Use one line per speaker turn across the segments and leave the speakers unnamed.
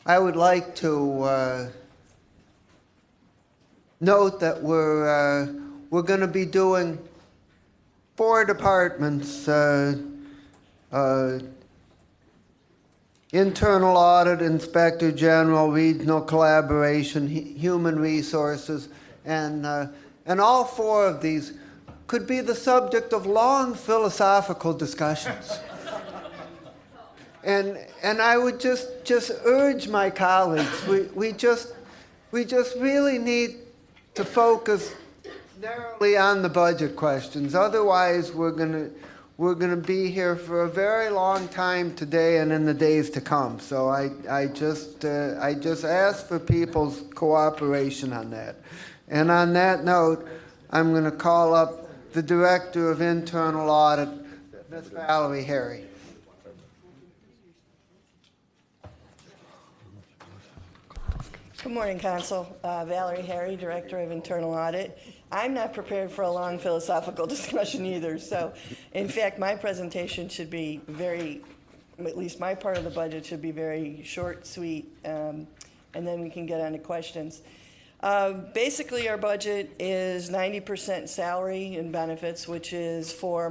I would like to note that we're going to be doing 4 departments: internal audit, inspector general, regional collaboration, human resources, and all 4 of these could be the subject of long philosophical discussions. And I would just urge my colleagues, we just really need to focus narrowly on the budget questions. Otherwise, we're gonna be here for a very long time today and in the days to come. So I just ask for people's cooperation on that. And on that note, I'm going to call up the Director of Internal Audit, Ms. Valerie Harry.
Good morning, Council. Valerie Harry, Director of Internal Audit. I'm not prepared for a long philosophical discussion either. So, in fact, my presentation should be at least my part of the budget should be very short, sweet, and then we can get on to questions. Basically, our budget is 90% salary and benefits, which is for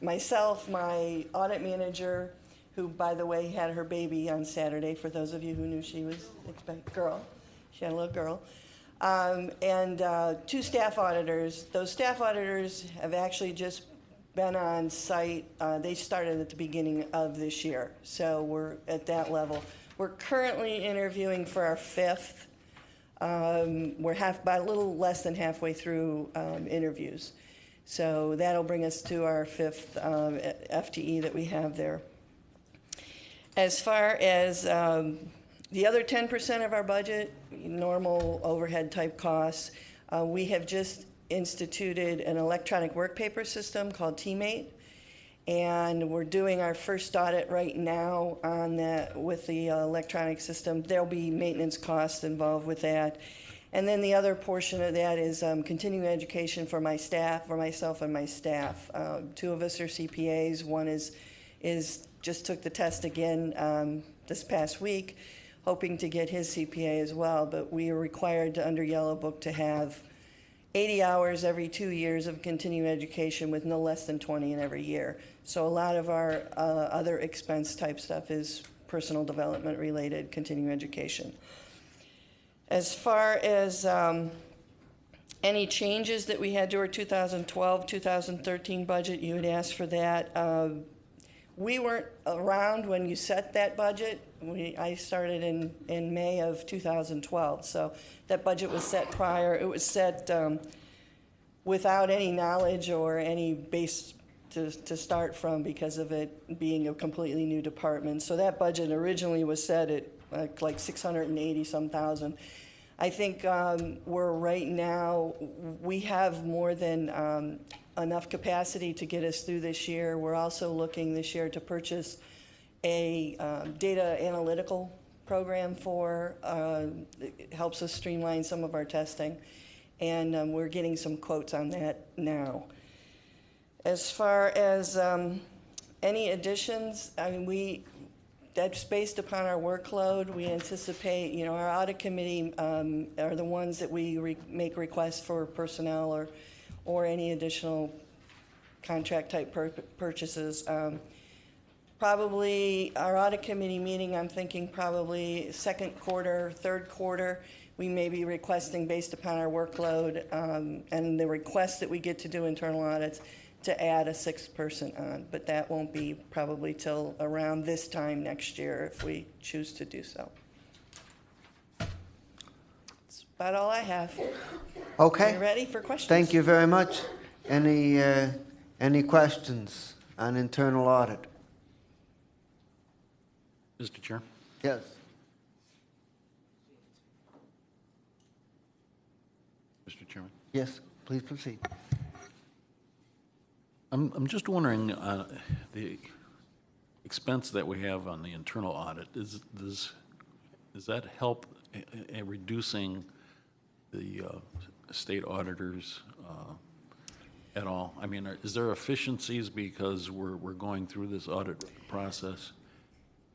myself, my audit manager, who, by the way, had her baby on Saturday, for those of you who knew she was girl. She had a little girl. And 2 staff auditors. Those staff auditors have actually just been on site. They started at the beginning of this year, so we're at that level. We're currently interviewing for our 5th. We're about a little less than halfway through interviews. So that'll bring us to our 5th FTE that we have there. As far as the other 10% of our budget, normal overhead type costs, we have just instituted an electronic work paper system called Teammate, and we're doing our first audit right now on that with the electronic system. There'll be maintenance costs involved with that. And then the other portion of that is continuing education for my staff, for myself and my staff. 2 of us are CPAs. One is just took the test again this past week, hoping to get his CPA as well. But we are required to, under Yellow Book, to have 80 hours every 2 years of continuing education with no less than 20 in every year. So a lot of our other expense type stuff is personal development related continuing education. As far as any changes that we had to our 2012-2013 budget, you had asked for that. We weren't around when you set that budget. I started in May of 2012, so that budget was set prior. It was set without any knowledge or any base to start from because of it being a completely new department. So that budget originally was set at like 680 some thousand. I think we're right now, we have more than enough capacity to get us through this year. We're also looking this year to purchase a data analytical program it helps us streamline some of our testing, and we're getting some quotes on that now. As far as any additions, I mean, that's based upon our workload. We anticipate, our audit committee are the ones that we make requests for personnel or any additional contract type purchases. Probably our audit committee meeting, I'm thinking probably 2nd quarter, 3rd quarter, we may be requesting based upon our workload and the requests that we get to do internal audits to add a 6th person on, but that won't be probably till around this time next year if we choose to do so. That's about all I have.
Okay.
Are you ready for questions?
Thank you very much. Any questions on internal audit?
Mr. Chair.
Yes.
Mr. Chairman.
Yes, please proceed.
I'm just wondering, the expense that we have on the internal audit, does that help in reducing the state auditors at all? I mean, is there efficiencies because we're going through this audit process?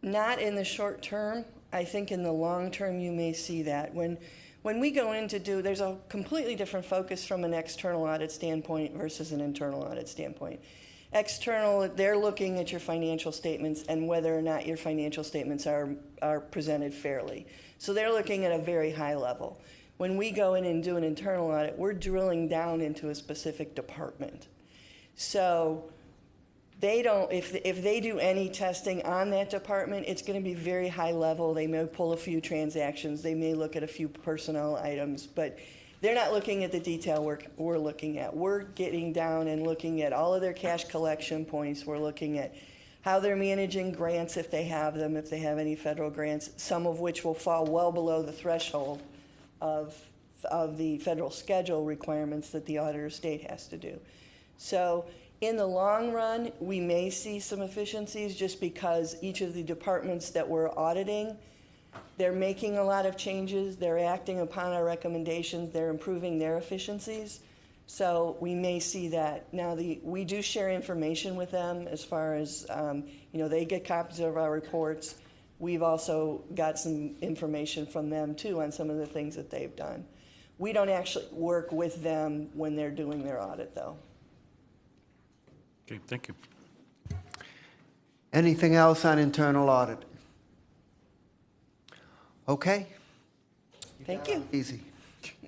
Not in the short term. I think in the long term, you may see that. When we go in to do, there's a completely different focus from an external audit standpoint versus an internal audit standpoint. External, they're looking at your financial statements and whether or not your financial statements are presented fairly. So they're looking at a very high level. When we go in and do an internal audit, we're drilling down into a specific department. So they don't, if they do any testing on that department, it's going to be very high level. They may pull a few transactions. They may look at a few personnel items, but they're not looking at the detail we're looking at. We're getting down and looking at all of their cash collection points. We're looking at how they're managing grants if they have them, if they have any federal grants, some of which will fall well below the threshold of the federal schedule requirements that the auditor of state has to do. So in the long run, we may see some efficiencies just because each of the departments that we're auditing, they're making a lot of changes, they're acting upon our recommendations, they're improving their efficiencies. So we may see that. Now, we do share information with them as far as, they get copies of our reports. We've also got some information from them, too, on some of the things that they've done. We don't actually work with them when they're doing their audit, though.
Okay, thank you.
Anything else on internal audit? Okay.
Thank you.
Easy.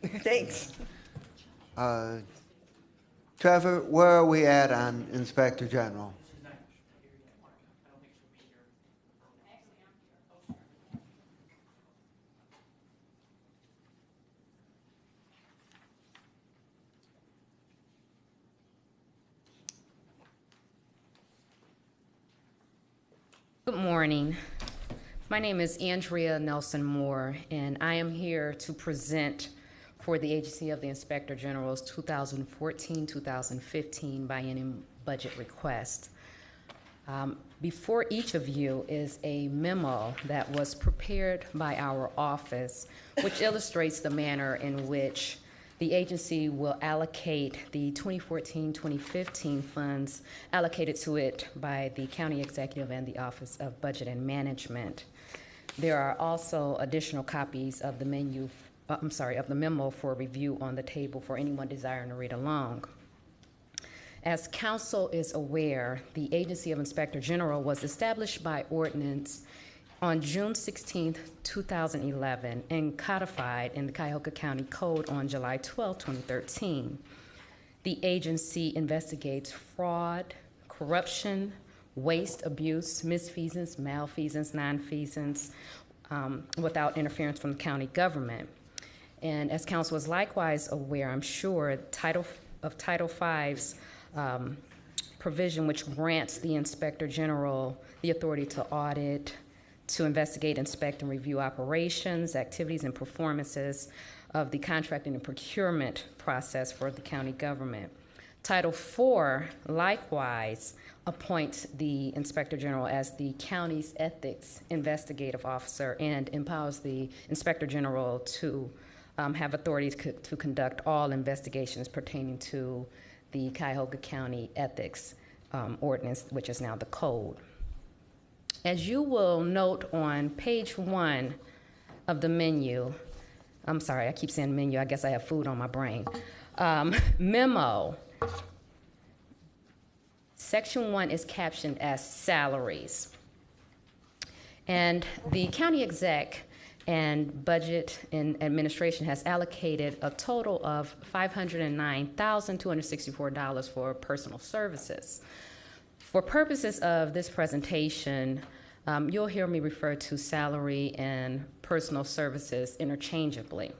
Thanks.
Trevor, where are we at on Inspector General?
Good morning. My name is Andrea Nelson Moore, and I am here to present for the Agency of the Inspector General's 2014-2015 biennium budget request. Before each of you is a memo that was prepared by our office, which illustrates the manner in which the agency will allocate the 2014-2015 funds allocated to it by the County Executive and the Office of Budget and Management. There are also additional copies of the memo for review on the table for anyone desiring to read along. As Council is aware, the Agency of Inspector General was established by ordinance on June 16, 2011, and codified in the Cuyahoga County Code on July 12, 2013. The agency investigates fraud, corruption, waste, abuse, misfeasance, malfeasance, nonfeasance, without interference from the county government. And as Council is likewise aware, I'm sure, Title V's provision, which grants the Inspector General the authority to audit, to investigate, inspect, and review operations, activities, and performances of the contracting and procurement process for the county government. Title IV likewise appoints the Inspector General as the county's ethics investigative officer and empowers the Inspector General to have authority to conduct all investigations pertaining to the Cuyahoga County Ethics Ordinance, which is now the code. As you will note on page 1 of the menu, I'm sorry, I keep saying menu, I guess I have food on my brain. Memo, section 1 is captioned as salaries. And the county exec and budget and administration has allocated a total of $509,264 for personal services. For purposes of this presentation, you'll hear me refer to salary and personal services interchangeably.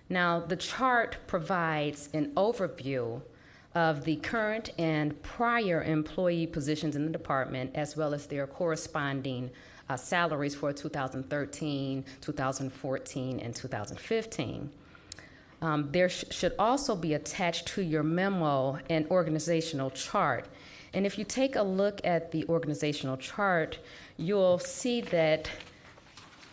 Now, the chart provides an overview of the current and prior employee positions in the department, as well as their corresponding salaries for 2013, 2014, and 2015. There should also be attached to your memo an organizational chart. And if you take a look at the organizational chart, you'll see that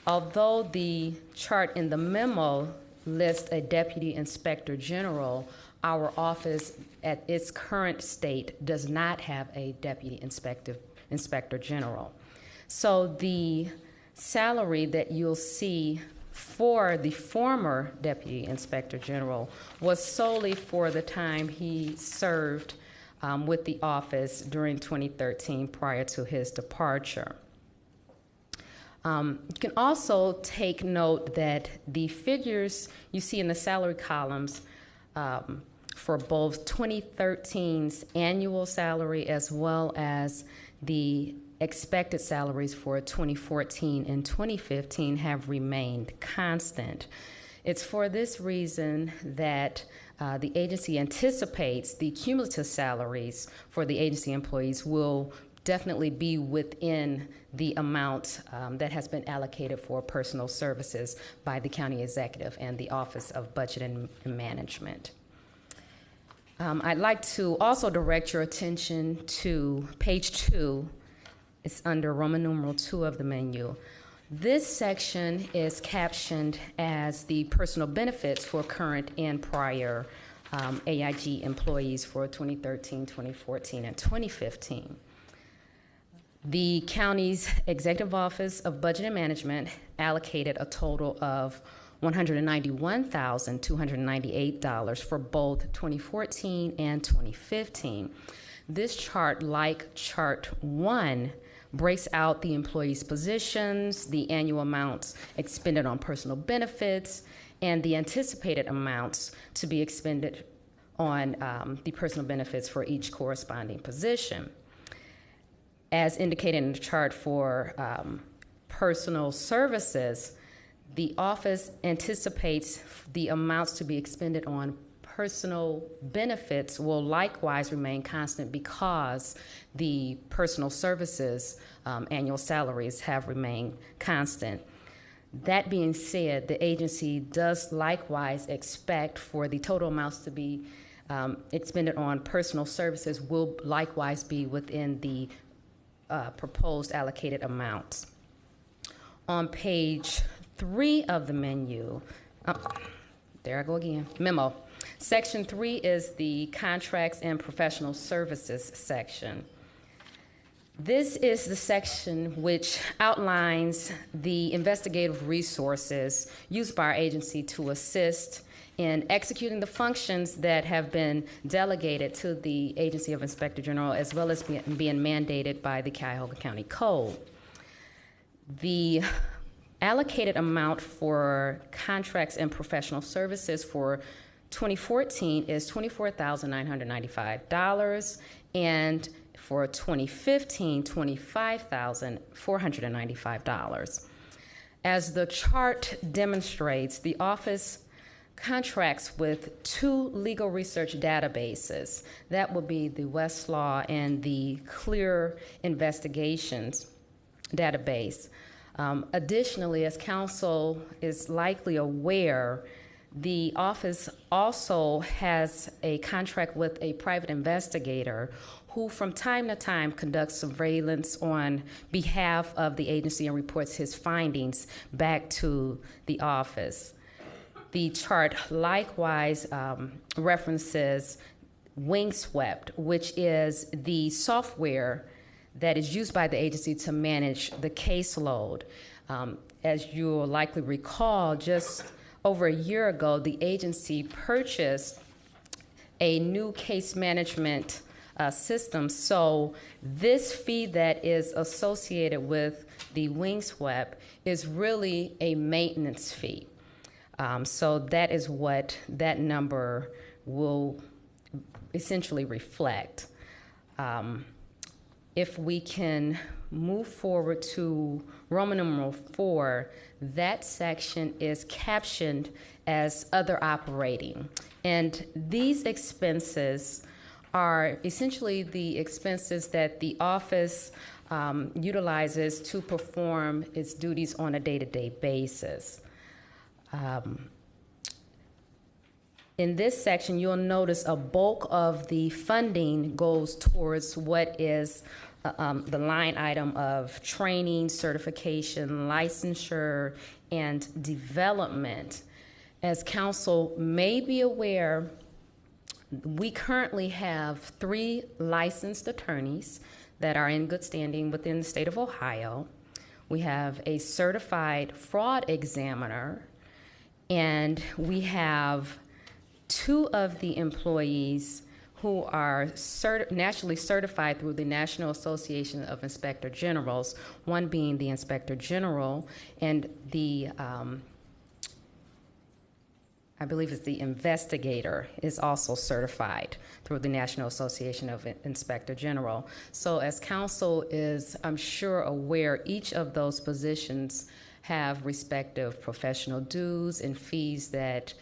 although the chart in the memo lists a Deputy Inspector General, our office at its current state does not have a Deputy Inspector General. So the salary that you'll see for the former Deputy Inspector General was solely for the time he served with the office during 2013 prior to his departure. You can also take note that the figures you see in the salary columns for both 2013's annual salary as well as the expected salaries for 2014 and 2015 have remained constant. It's for this reason that the agency anticipates the cumulative salaries for the agency employees will definitely be within the amount that has been allocated for personal services by the county executive and the Office of Budget and Management. I'd like to also direct your attention to page 2. It's under Roman numeral 2 of the menu. This section is captioned as the personal benefits for current and prior AIG employees for 2013, 2014, and 2015. The county's Executive Office of Budget and Management allocated a total of $191,298 for both 2014 and 2015. This chart, like Chart 1, breaks out the employees' positions, the annual amounts expended on personal benefits, and the anticipated amounts to be expended on the personal benefits for each corresponding position. As indicated in the chart for personal services, the office anticipates the amounts to be expended on personal benefits will likewise remain constant because the personal services annual salaries have remained constant. That being said, the agency does likewise expect for the total amounts to be expended on personal services will likewise be within the proposed allocated amounts. On page 3 of the menu, there I go again, memo. Section 3 is the contracts and professional services section. This is the section which outlines the investigative resources used by our agency to assist in executing the functions that have been delegated to the Agency of Inspector General as well as being mandated by the Cuyahoga County Code. The allocated amount for contracts and professional services for 2014 is $24,995, and for 2015, $25,495. As the chart demonstrates, the office contracts with 2 legal research databases. That would be the Westlaw and the Clear Investigations database. Additionally, as counsel is likely aware, the office also has a contract with a private investigator who from time to time conducts surveillance on behalf of the agency and reports his findings back to the office. The chart likewise references Wingswept, which is the software that is used by the agency to manage the caseload. As you'll likely recall, just over a year ago, the agency purchased a new case management system. So this fee that is associated with the Wingswept is really a maintenance fee. So that is what that number will essentially reflect. If we can move forward to Roman numeral 4, that section is captioned as other operating. And these expenses are essentially the expenses that the office utilizes to perform its duties on a day-to-day basis. In this section, you'll notice a bulk of the funding goes towards what is the line item of training, certification, licensure, and development. As counsel may be aware, we currently have 3 licensed attorneys that are in good standing within the state of Ohio. We have a certified fraud examiner, and we have 2 of the employees who are nationally certified through the National Association of Inspector Generals, one being the Inspector General, and the I believe it's the investigator is also certified through the National Association of Inspector General. So as council is, I'm sure, aware, each of those positions have respective professional dues and fees that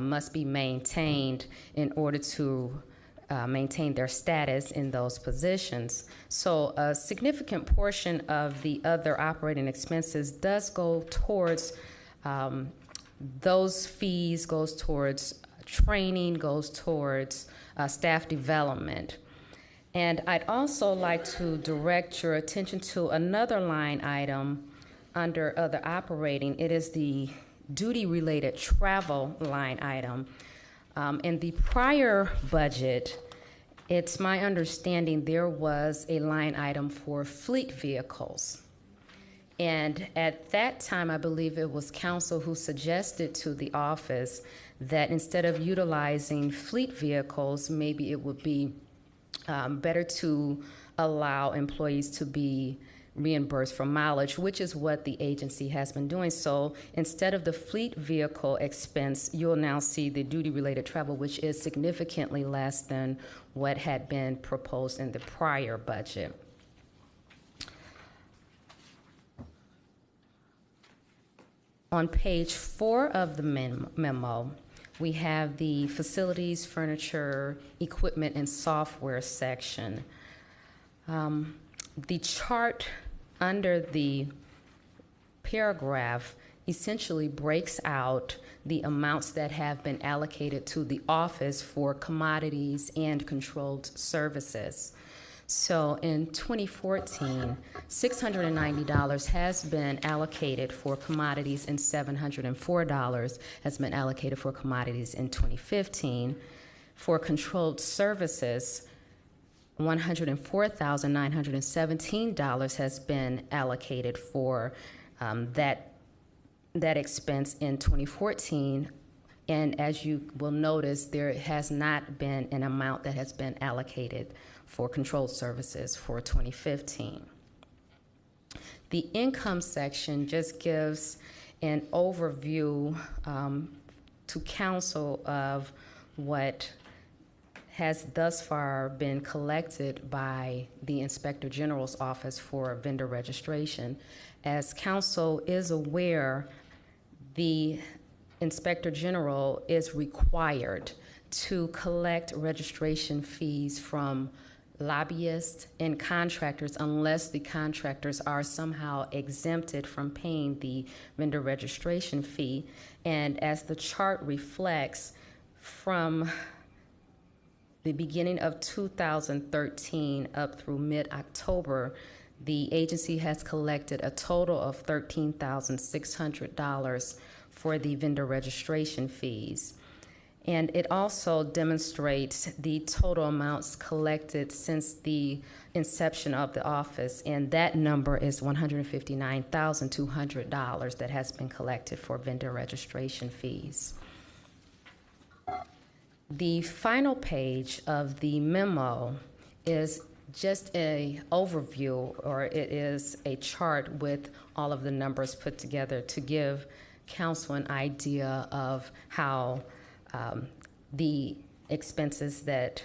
must be maintained in order to maintain their status in those positions. So a significant portion of the other operating expenses does go towards those fees, goes towards training, goes towards staff development. And I'd also like to direct your attention to another line item under other operating. It is the duty-related travel line item. In the prior budget, it's my understanding there was a line item for fleet vehicles. And at that time, I believe it was council who suggested to the office that instead of utilizing fleet vehicles, maybe it would be better to allow employees to be reimbursed for mileage, which is what the agency has been doing. So instead of the fleet vehicle expense, you'll now see the duty-related travel, which is significantly less than what had been proposed in the prior budget. On page 4 of the memo, we have the facilities, furniture, equipment, and software section. The chart under the paragraph essentially breaks out the amounts that have been allocated to the office for commodities and controlled services. So in 2014, $690 has been allocated for commodities and $704 has been allocated for commodities in 2015. For controlled services, $104,917 has been allocated for that expense in 2014. And as you will notice, there has not been an amount that has been allocated for controlled services for 2015. The income section just gives an overview to council of what has thus far been collected by the Inspector General's office for vendor registration. As council is aware, the Inspector General is required to collect registration fees from lobbyists and contractors unless the contractors are somehow exempted from paying the vendor registration fee. And as the chart reflects, from the beginning of 2013 up through mid-October, the agency has collected a total of $13,600 for the vendor registration fees. And it also demonstrates the total amounts collected since the inception of the office, and that number is $159,200 that has been collected for vendor registration fees. The final page of the memo is just an overview, or it is a chart with all of the numbers put together to give council an idea of how the expenses that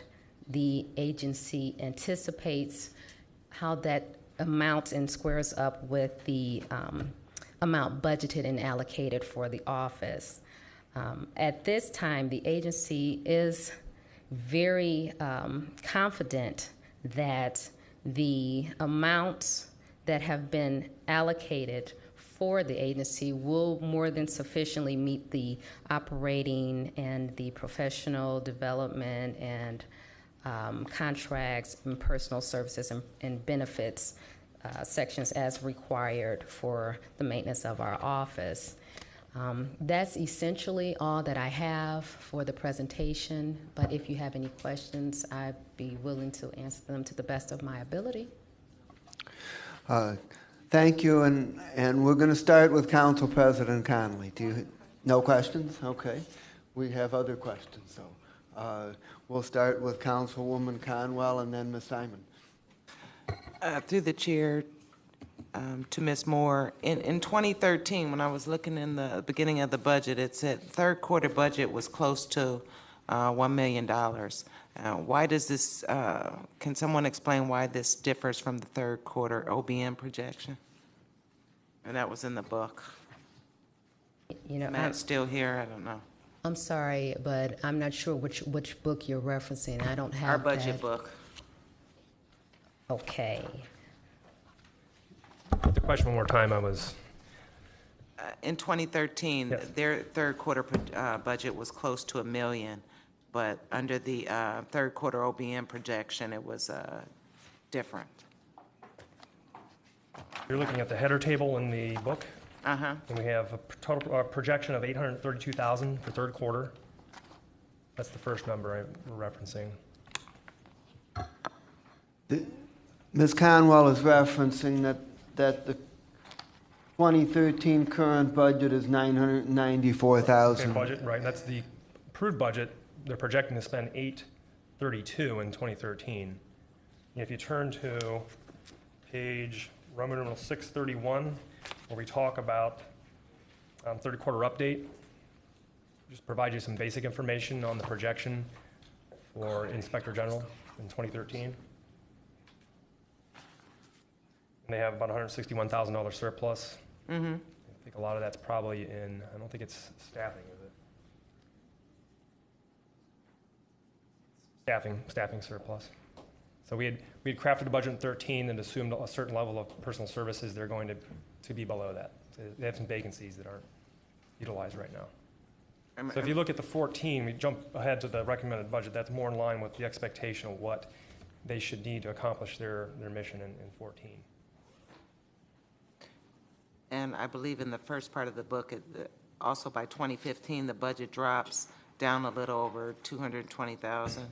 the agency anticipates, how that amounts and squares up with the amount budgeted and allocated for the office. At this time, the agency is very confident that the amounts that have been allocated for the agency will more than sufficiently meet the operating and the professional development and contracts and personal services and benefits sections as required for the maintenance of our office. That's essentially all that I have for the presentation, but if you have any questions, I'd be willing to answer them to the best of my ability.
Thank you, and we're going to start with Council President Connolly. No questions? Okay. We have other questions, so we'll start with Councilwoman Conwell and then Ms. Simon.
Through the chair, to Ms. Moore, in 2013, when I was looking in the beginning of the budget, it said third quarter budget was close to $1 million. Why does this, can someone explain why this differs from the third quarter OBM projection? And that was in the book.
You know,
Matt's still here, I don't know.
I'm sorry, but I'm not sure which book you're referencing. I don't have
Our
that.
budget book.
Okay.
The question one more time, I was,
In 2013,
Yes.
their third quarter budget was close to $1 million, but under the third quarter OBM projection, it was different.
you're looking at the header table in the book,
Uh-huh.
and we have a total projection of 832,000 for third quarter. That's the first number we're referencing.
Ms. Conwell is referencing that the 2013 current budget is
Same
$994,000.
budget, right, and that's the approved budget. They're projecting to spend 832 in 2013. And if you turn to page Roman numeral 631, where we talk about third quarter update, just provide you some basic information on the projection for Inspector General in 2013. And they have about $161,000 surplus.
Mm-hmm.
I think a lot of that's probably in, I don't think it's staffing, is it? Staffing surplus. So we had crafted a budget in 13 and assumed a certain level of personal services. They're going to be below that. So they have some vacancies that aren't utilized right now. So if you look at the 14, we jump ahead to the recommended budget, that's more in line with the expectation of what they should need to accomplish their mission in 14.
And I believe in the first part of the book, also by 2015, the budget drops down a little over 220,000.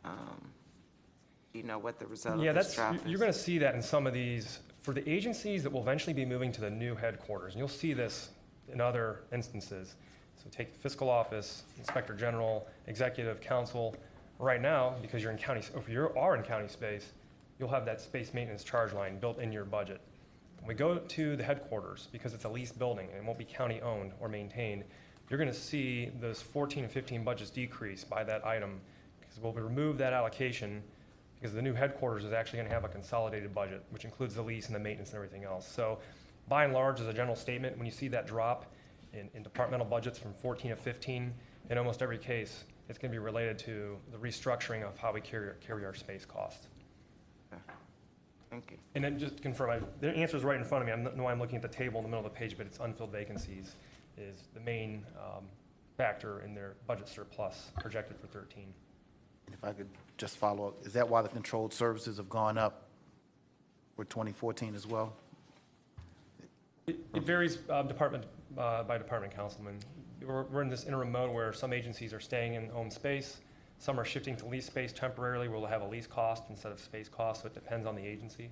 Do you know what the result
Yeah,
of this
that's,
drop is?
you're going to see that in some of these, for the agencies that will eventually be moving to the new headquarters, and you'll see this in other instances. So take the fiscal office, inspector general, executive council. Right now, because you're in county, if you are in county space, you'll have that space maintenance charge line built in your budget. When we go to the headquarters, because it's a leased building and it won't be county owned or maintained, you're going to see those 14 and 15 budgets decrease by that item, because we'll remove that allocation, because the new headquarters is actually going to have a consolidated budget, which includes the lease and the maintenance and everything else. So by and large, as a general statement, when you see that drop in departmental budgets from 14 to 15, in almost every case, it's going to be related to the restructuring of how we carry our space costs.
Thank you.
And then just to confirm, the answer is right in front of me. I know I'm looking at the table in the middle of the page, but it's unfilled vacancies is the main factor in their budget surplus projected for 13.
If I could just follow up, is that why the controlled services have gone up for 2014 as well?
It varies department by department, Councilman. We're in this interim mode where some agencies are staying in own space, some are shifting to lease space temporarily, where we'll have a lease cost instead of space cost, so it depends on the agency.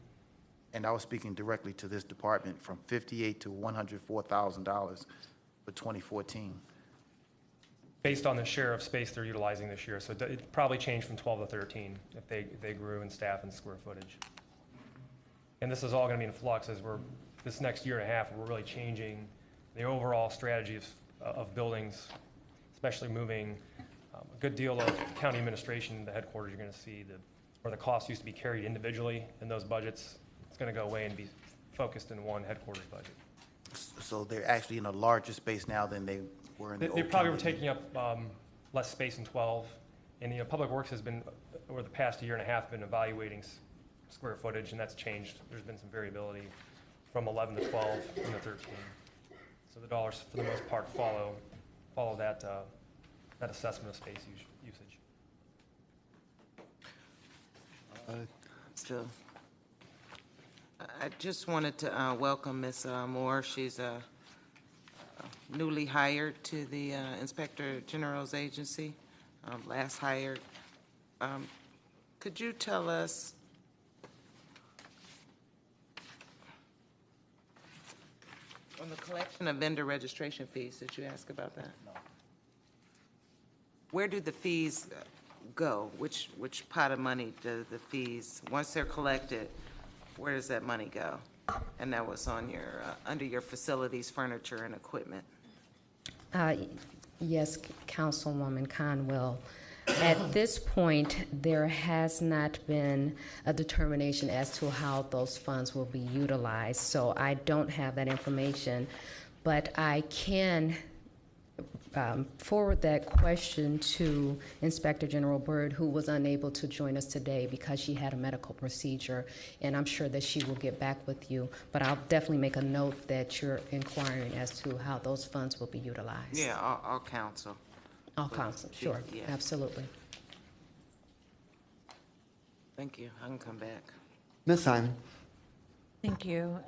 And I was speaking directly to this department from $58,000 to $104,000 for 2014.
Based on the share of space they're utilizing this year, so it probably changed from 12 to 13 if they grew in staff and square footage. And this is all going to be in flux as this next year and a half, we're really changing the overall strategy of buildings, especially moving a good deal of county administration, the headquarters. You're going to see where the costs used to be carried individually in those budgets, it's going to go away and be focused in one headquarters budget.
So they're actually in a larger space now than they were in the old
They probably were
county.
taking up less space in 12, and Public Works has been, over the past year and a half, been evaluating square footage, and that's changed. There's been some variability from 11 to 12 and to 13. So the dollars, for the most part, follow that assessment of space usage.
Still, I just wanted to welcome Ms. Moore. She's newly hired to the Inspector General's agency, last hired. Could you tell us On the collection of vendor registration fees, did you ask about that? No. Where do the fees go? Which pot of money do the fees, once they're collected, where does that money go? And that was on your, under your facilities, furniture, and equipment.
Yes, Councilwoman Conwell. At this point, there has not been a determination as to how those funds will be utilized, so I don't have that information, but I can forward that question to Inspector General Byrd, who was unable to join us today because she had a medical procedure, and I'm sure that she will get back with you. But I'll definitely make a note that you're inquiring as to how those funds will be utilized.
Yeah, all council.
All council, sure,
Yeah.
absolutely.
Thank you. I can come back.
Ms. Simon?
Thank you.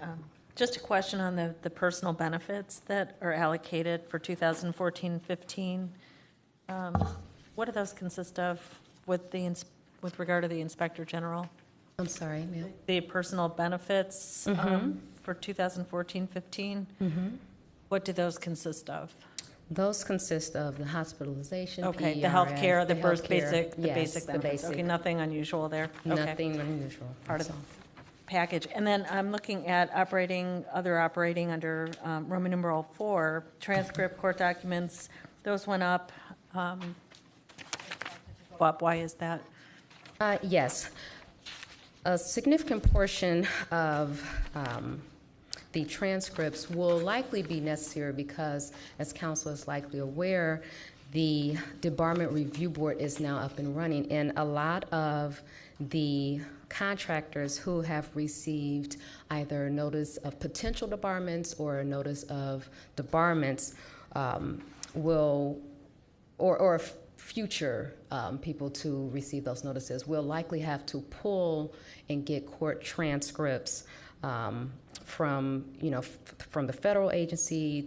Just a question on the personal benefits that are allocated for 2014-15. What do those consist of with regard to the Inspector General?
I'm sorry, ma'am.
The personal benefits for 2014-15? What do those consist of?
Those consist of the hospitalization,
Okay, the
PRS,
health care, the
healthcare,
basic
yes, the
benefits. Okay,
basic.
nothing unusual there? Okay.
Nothing unusual.
Part of the
that's all.
package. And then I'm looking at other operating under Roman numeral 4, transcript, court documents, those went up. Why is that?
Yes. A significant portion of the transcripts will likely be necessary because, as council is likely aware, the Debarment Review Board is now up and running, and a lot of the contractors who have received either notice of potential debarments or a notice of debarments will, or future people to receive those notices will likely have to pull and get court transcripts from the federal agency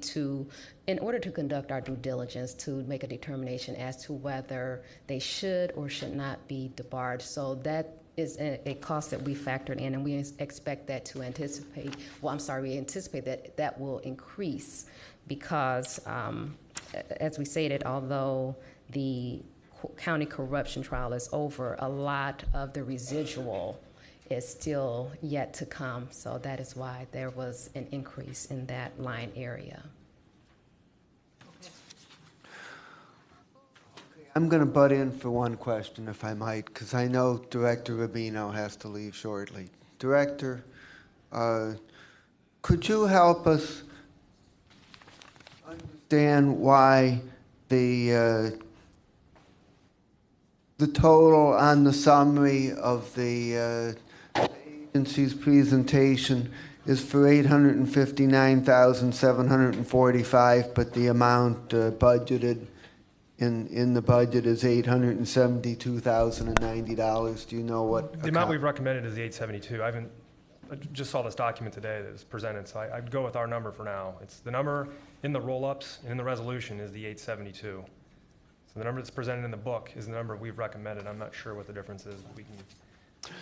in order to conduct our due diligence to make a determination as to whether they should or should not be debarred. So that is a cost that we factored in, and we expect that to anticipate. Well, I'm sorry, we anticipate that will increase because, as we stated, although the county corruption trial is over, a lot of the residual is still yet to come. So that is why there was an increase in that line area.
I'm going to butt in for one question, if I might, because I know Director Rubino has to leave shortly. Director, could you help us understand why the total on the summary of the agency's presentation is for $859,745, but the amount budgeted in the budget is $872,090. Do you know what?
The amount we've recommended is the 872. I just saw this document today that was presented, so I'd go with our number for now. It's the number in the roll-ups and in the resolution is the 872. So the number that's presented in the book is the number we've recommended. I'm not sure what the difference is, but we can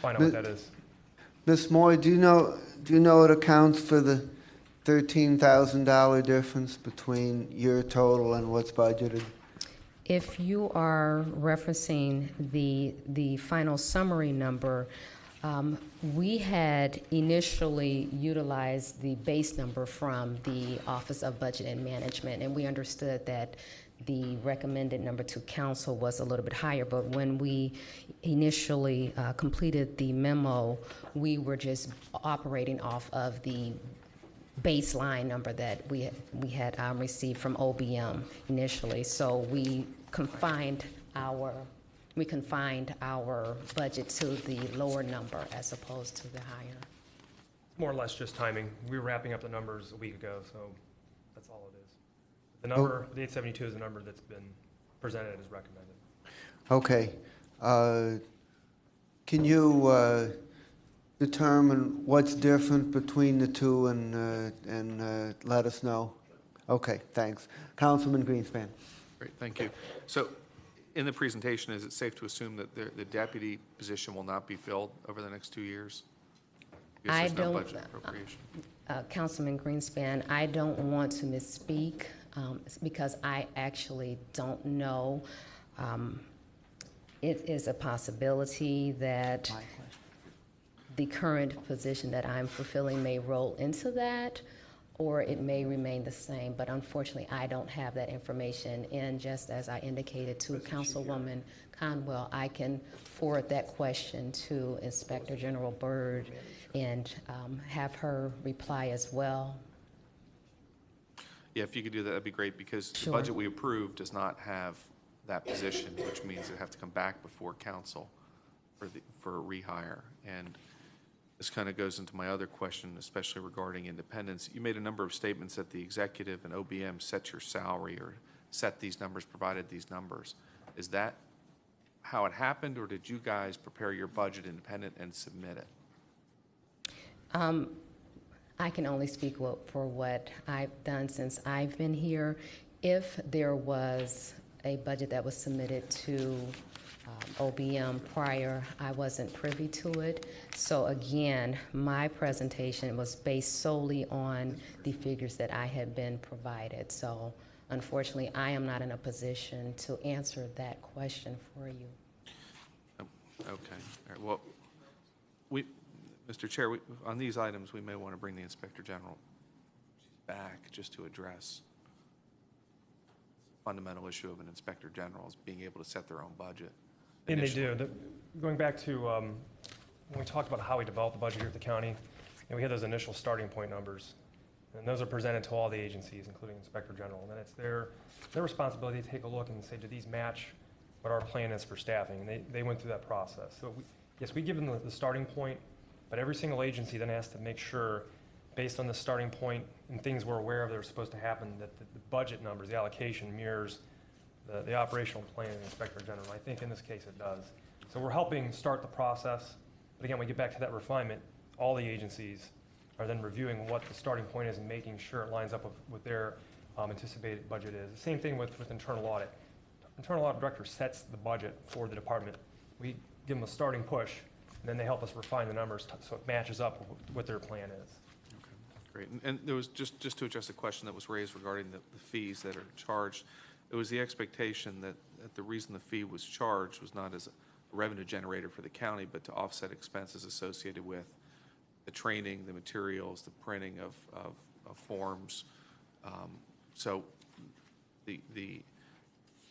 find out what that is.
Ms. Moore, do you know what accounts for the $13,000 difference between your total and what's budgeted?
If you are referencing the final summary number, we had initially utilized the base number from the Office of Budget and Management, and we understood that the recommended number to council was a little bit higher, but when we initially completed the memo, we were just operating off of the baseline number that we had received from OBM initially. So we confined our budget to the lower number as opposed to the higher.
More or less just timing. We were wrapping up the numbers a week ago, so that's all it is. The number, the 872 is the number that's been presented as recommended.
Okay. Can you determine what's different between the two and let us know? Okay, thanks. Councilman Greenspan.
Great, thank you. So in the presentation, is it safe to assume that the deputy position will not be filled over the next 2 years? Because
I
there's no
don't,
budget appropriation.
Councilman Greenspan, I don't want to misspeak because I actually don't know. It is a possibility that the current position that I'm fulfilling may roll into that, or it may remain the same, but unfortunately, I don't have that information. And just as I indicated to Councilwoman Conwell, I can forward that question to Inspector General Byrd and have her reply as well.
Yeah, if you could do that, that'd be great, because the
Sure.
budget we approved does not have that position, which means it have to come back before council for a rehire. And this kind of goes into my other question, especially regarding independence. You made a number of statements that the executive and OBM set your salary or set these numbers, provided these numbers. Is that how it happened, or did you guys prepare your budget independent and submit it?
I can only speak for what I've done since I've been here. If there was a budget that was submitted to OBM prior, I wasn't privy to it. So again, my presentation was based solely on the figures that I had been provided. So unfortunately, I am not in a position to answer that question for you.
Okay, all right, well, Mr. Chair, on these items, we may want to bring the Inspector General back just to address the fundamental issue of an Inspector General is being able to set their own budget.
And they
initially.
do. Going back to when we talked about how we develop the budget here at the county, and we had those initial starting point numbers, and those are presented to all the agencies, including Inspector General. And then it's their responsibility to take a look and say, do these match what our plan is for staffing? And they went through that process. So yes, we give them the starting point, but every single agency then has to make sure, based on the starting point and things we're aware of that are supposed to happen, that the budget numbers, the allocation mirrors the operational plan of the Inspector General. I think in this case it does. So we're helping start the process. But again, we get back to that refinement. All the agencies are then reviewing what the starting point is and making sure it lines up with their anticipated budget is. The same thing with internal audit. Internal audit director sets the budget for the department. We give them a starting push, and then they help us refine the numbers so it matches up with what their plan is.
Okay, great. And there was, just to address a question that was raised regarding the fees that are charged, it was the expectation that the reason the fee was charged was not as a revenue generator for the county, but to offset expenses associated with the training, the materials, the printing of forms. So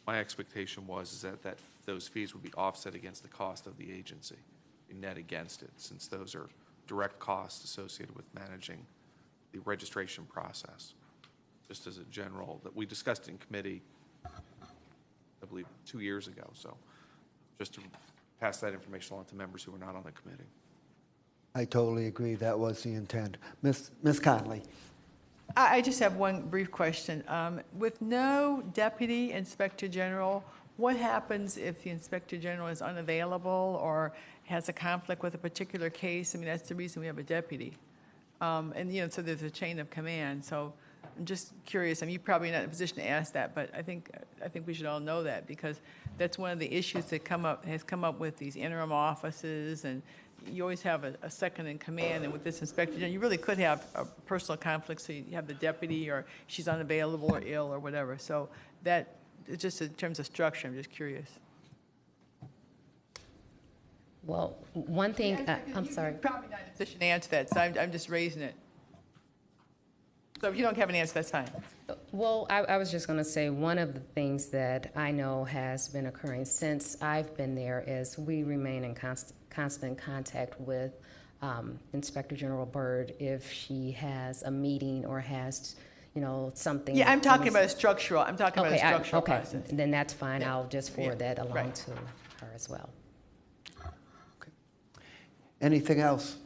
my expectation was that those fees would be offset against the cost of the agency, be net against it, since those are direct costs associated with managing the registration process. Just as a general, that we discussed in committee, I believe 2 years ago. So just to pass that information along to members who were not on the committee.
I totally agree. That was the intent. Ms. Conley.
I just have one brief question. With no deputy inspector general, what happens if the inspector general is unavailable or has a conflict with a particular case? I mean, that's the reason we have a deputy. And, so there's a chain of command. So I'm just curious. I mean, you're probably not in a position to ask that, but I think we should all know that, because that's one of the issues that has come up with these interim offices, and you always have a second in command. And with this inspector general, you really could have a personal conflict. So you have the deputy, or she's unavailable or ill or whatever. So that, just in terms of structure, I'm just curious.
Well, one thing, I'm sorry.
You're probably not in a position to answer that, so I'm just raising it. So if you don't have an answer, that's fine.
Well, I was just going to say, one of the things that I know has been occurring since I've been there is we remain in constant contact with Inspector General Byrd if she has a meeting or has, something.
Yeah, I'm talking about a structural, I'm talking about a structural
Okay,
process.
then that's fine.
Yeah.
I'll just forward
Yeah,
that along
right.
to her as well.
Anything else?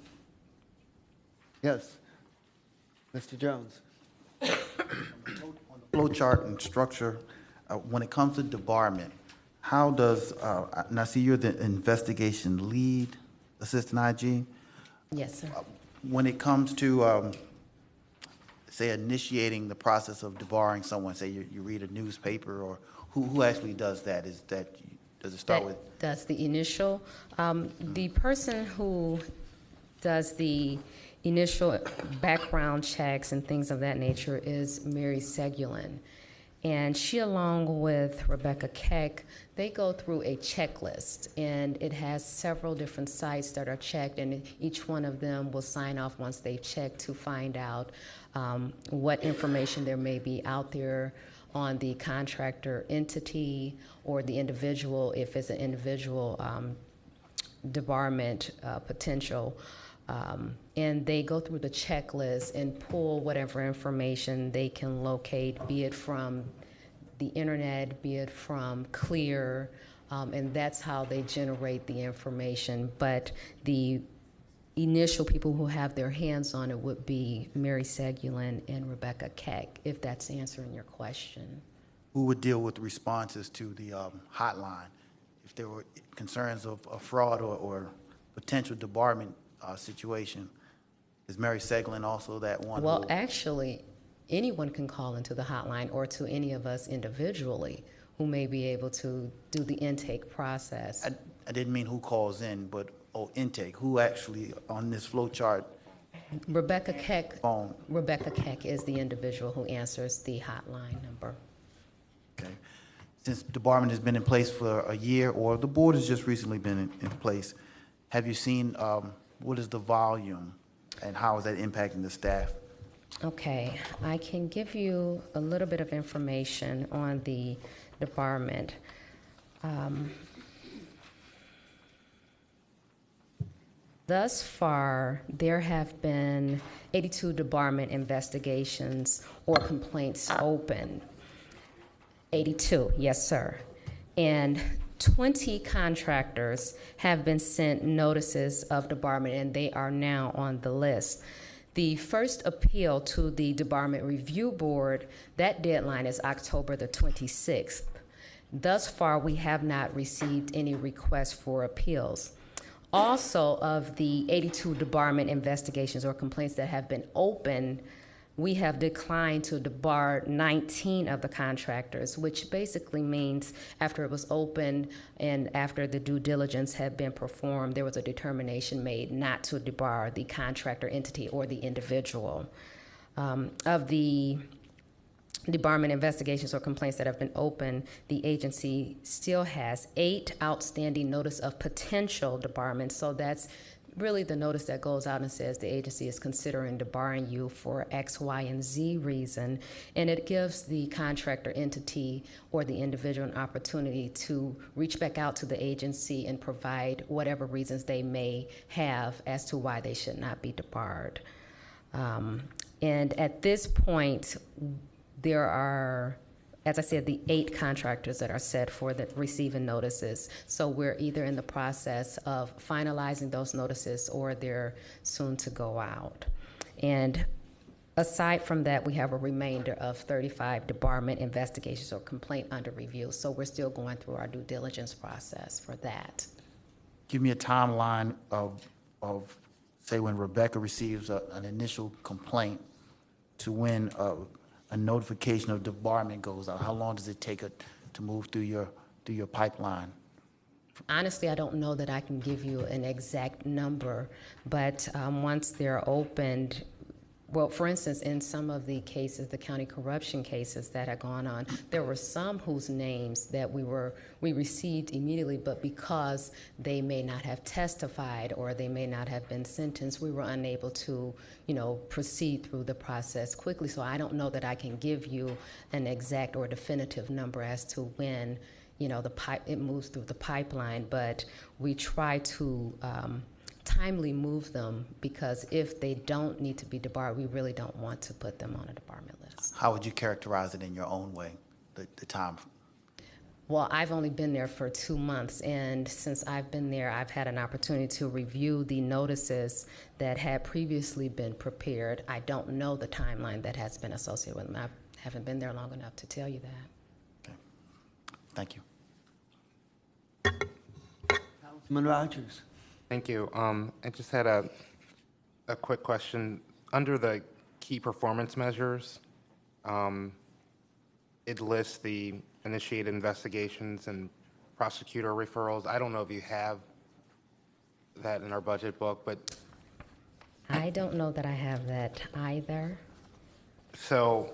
Yes. Mr. Jones.
Flow chart and structure, when it comes to debarment, how does, and I see you're the investigation lead, Assistant IG.
Yes, sir.
When it comes to, say, initiating the process of debarring someone, say you read a newspaper, or who actually does that? Does it start with?
That's the initial. The person who does the initial background checks and things of that nature is Mary Segulin. And she, along with Rebecca Keck, they go through a checklist, and it has several different sites that are checked, and each one of them will sign off once they've checked to find out what information there may be out there on the contractor entity or the individual, if it's an individual debarment potential. And they go through the checklist and pull whatever information they can locate, be it from the internet, be it from Clear, and that's how they generate the information. But the initial people who have their hands on it would be Mary Segulin and Rebecca Keck, if that's answering your question.
Who would deal with responses to the hotline if there were concerns of fraud or potential debarment situation? Is Mary Segulin also that one?
Well, actually, anyone can call into the hotline or to any of us individually who may be able to do the intake process.
I didn't mean who calls in, but intake. Who actually on this flow chart?
Rebecca Keck.
Phone.
Rebecca Keck is the individual who answers the hotline number.
Okay. Since debarment has been in place for a year, or the board has just recently been in place, have you seen what is the volume and how is that impacting the staff?
Okay, I can give you a little bit of information on the debarment. Thus far, there have been 82 debarment investigations or complaints open. 82, yes, sir. And 20 contractors have been sent notices of debarment, and they are now on the list. The first appeal to the Debarment Review Board, that deadline is October the 26th. Thus far, we have not received any requests for appeals. Also, of the 82 debarment investigations or complaints that have been open, we have declined to debar 19 of the contractors, which basically means after it was opened and after the due diligence had been performed, there was a determination made not to debar the contractor entity or the individual. Of the debarment investigations or complaints that have been open, the agency still has 8 outstanding notice of potential debarment. So that's really the notice that goes out and says the agency is considering debarring you for X, Y, and Z reason. And it gives the contractor entity or the individual an opportunity to reach back out to the agency and provide whatever reasons they may have as to why they should not be debarred. And at this point, there are, as I said, the 8 contractors that are set for the receiving notices. So we're either in the process of finalizing those notices or they're soon to go out. And aside from that, we have a remainder of 35 debarment investigations or complaint under review. So we're still going through our due diligence process for that.
Give me a timeline of say, when Rebecca receives an initial complaint to when a notification of debarment goes out. How long does it take to move through your pipeline?
Honestly, I don't know that I can give you an exact number, but once they're opened, well, for instance, in some of the cases, the county corruption cases that had gone on, there were some whose names that we received immediately, but because they may not have testified or they may not have been sentenced, we were unable to, proceed through the process quickly. So I don't know that I can give you an exact or definitive number as to when, it moves through the pipeline, but we try to timely move them, because if they don't need to be debarred, we really don't want to put them on a debarment list.
How would you characterize it in your own way, the time?
Well, I've only been there for 2 months, and since I've been there, I've had an opportunity to review the notices that had previously been prepared. I don't know the timeline that has been associated with them. I haven't been there long enough to tell you that.
Okay. Thank you.
Councilman Rogers.
Thank you. I just had a quick question. Under the key performance measures, it lists the initiated investigations and prosecutor referrals. I don't know if you have that in our budget book, but
I don't know that I have that either.
So,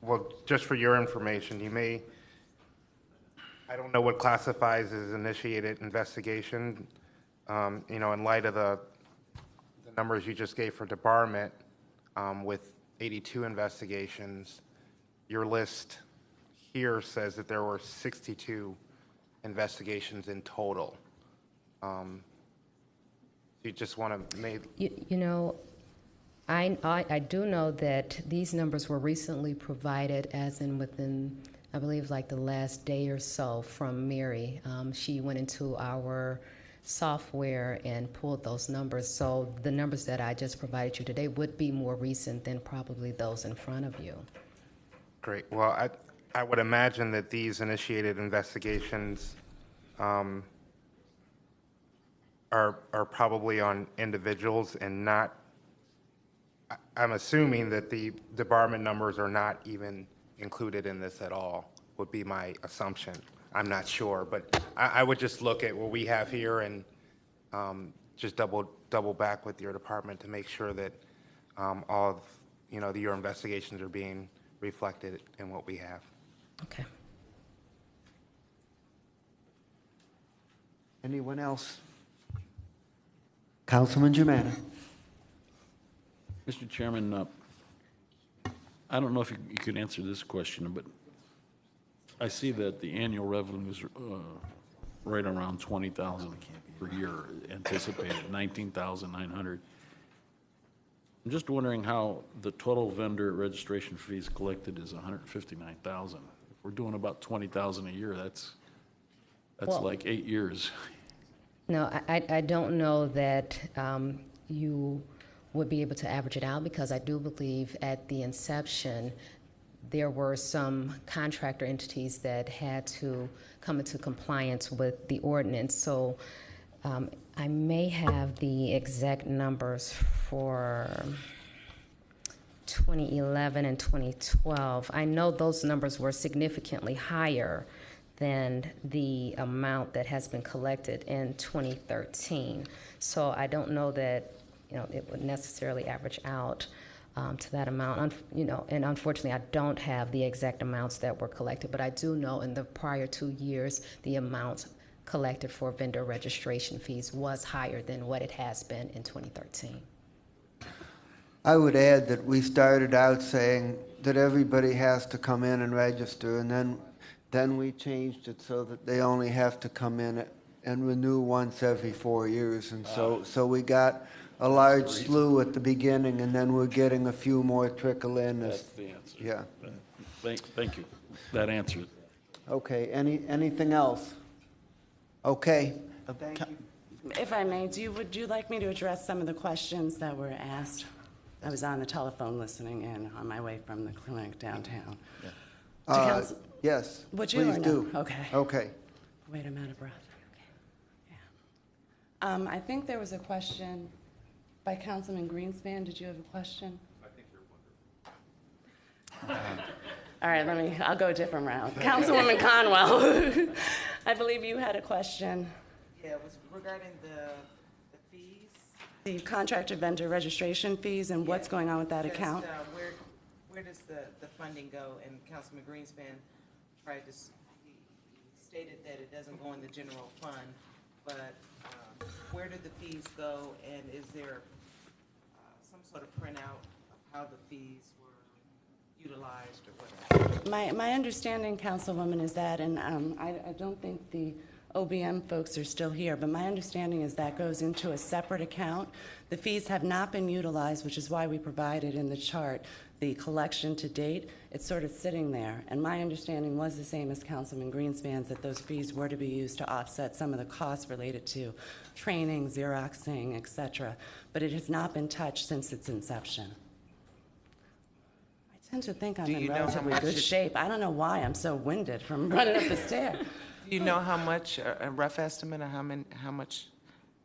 well, just for your information, you may, I don't know what classifies as initiated investigation. You know, in light of the numbers you just gave for debarment, with 82 investigations, your list here says that there were 62 investigations in total. You just want to make,
You know, I do know that these numbers were recently provided, as in within, I believe, like the last day or so from Mary. She went into our software and pulled those numbers. So the numbers that I just provided you today would be more recent than probably those in front of you.
great. Well, I would imagine that these initiated investigations are probably on individuals and not, I'm assuming that the debarment numbers are not even included in this at all, would be my assumption. I'm not sure, but I would just look at what we have here and just double back with your department to make sure that all of, you know, your investigations are being reflected in what we have.
Okay.
Anyone else? Councilman Germana.
Mr. Chairman, I don't know if you could answer this question, but I see that the annual revenue is right around 20,000 per year, anticipated 19,900. I'm just wondering how the total vendor registration fees collected is 159,000. If we're doing about 20,000 a year, that's
Well-
like 8 years.
No, I don't know that you would be able to average it out, because I do believe at the inception there were some contractor entities that had to come into compliance with the ordinance. So I may have the exact numbers for 2011 and 2012. I know those numbers were significantly higher than the amount that has been collected in 2013. So I don't know that, you know, it would necessarily average out to that amount. You know, and unfortunately, I don't have the exact amounts that were collected, but I do know in the prior 2 years, the amount collected for vendor registration fees was higher than what it has been in 2013.
I would add that we started out saying that everybody has to come in and register, and then we changed it so that they only have to come in and renew once every 4 years. And so we got a large slew at the beginning, and then we're getting a few more trickle in.
That's the answer.
Yeah.
Thank you. That answers.
Okay, anything else? Okay. Thank you.
If I may, would you like me to address some of the questions that were asked? I was on the telephone listening in on my way from the clinic downtown. To council-
Yes,
Would you or
please
no?
do.
Okay.
Okay.
Wait, I'm out of breath. Okay. Yeah. I think there was a question by Councilman Greenspan. Did you have a question? I think you're wonderful. All right, I'll go a different route. Councilwoman Conwell, I believe you had a question.
Yeah, it was regarding the fees.
The contractor vendor registration fees and what's going on with that account?
Where does the funding go? And Councilman Greenspan tried to, he stated that it doesn't go in the general fund, but where do the fees go, and is there some sort of printout of how the fees were utilized or whatever?
My understanding, Councilwoman, is that, and I don't think the OBM folks are still here, but my understanding is that goes into a separate account. The fees have not been utilized, which is why we provided in the chart the collection to date. It's sort of sitting there, and my understanding was the same as Councilman Greenspan's, that those fees were to be used to offset some of the costs related to training, Xeroxing, et cetera, but it has not been touched since its inception. I tend to think I'm
Do
in
you know how
relatively
much
good shape. I don't know why I'm so winded from running up the stair.
Do you know how much, a rough estimate of how much,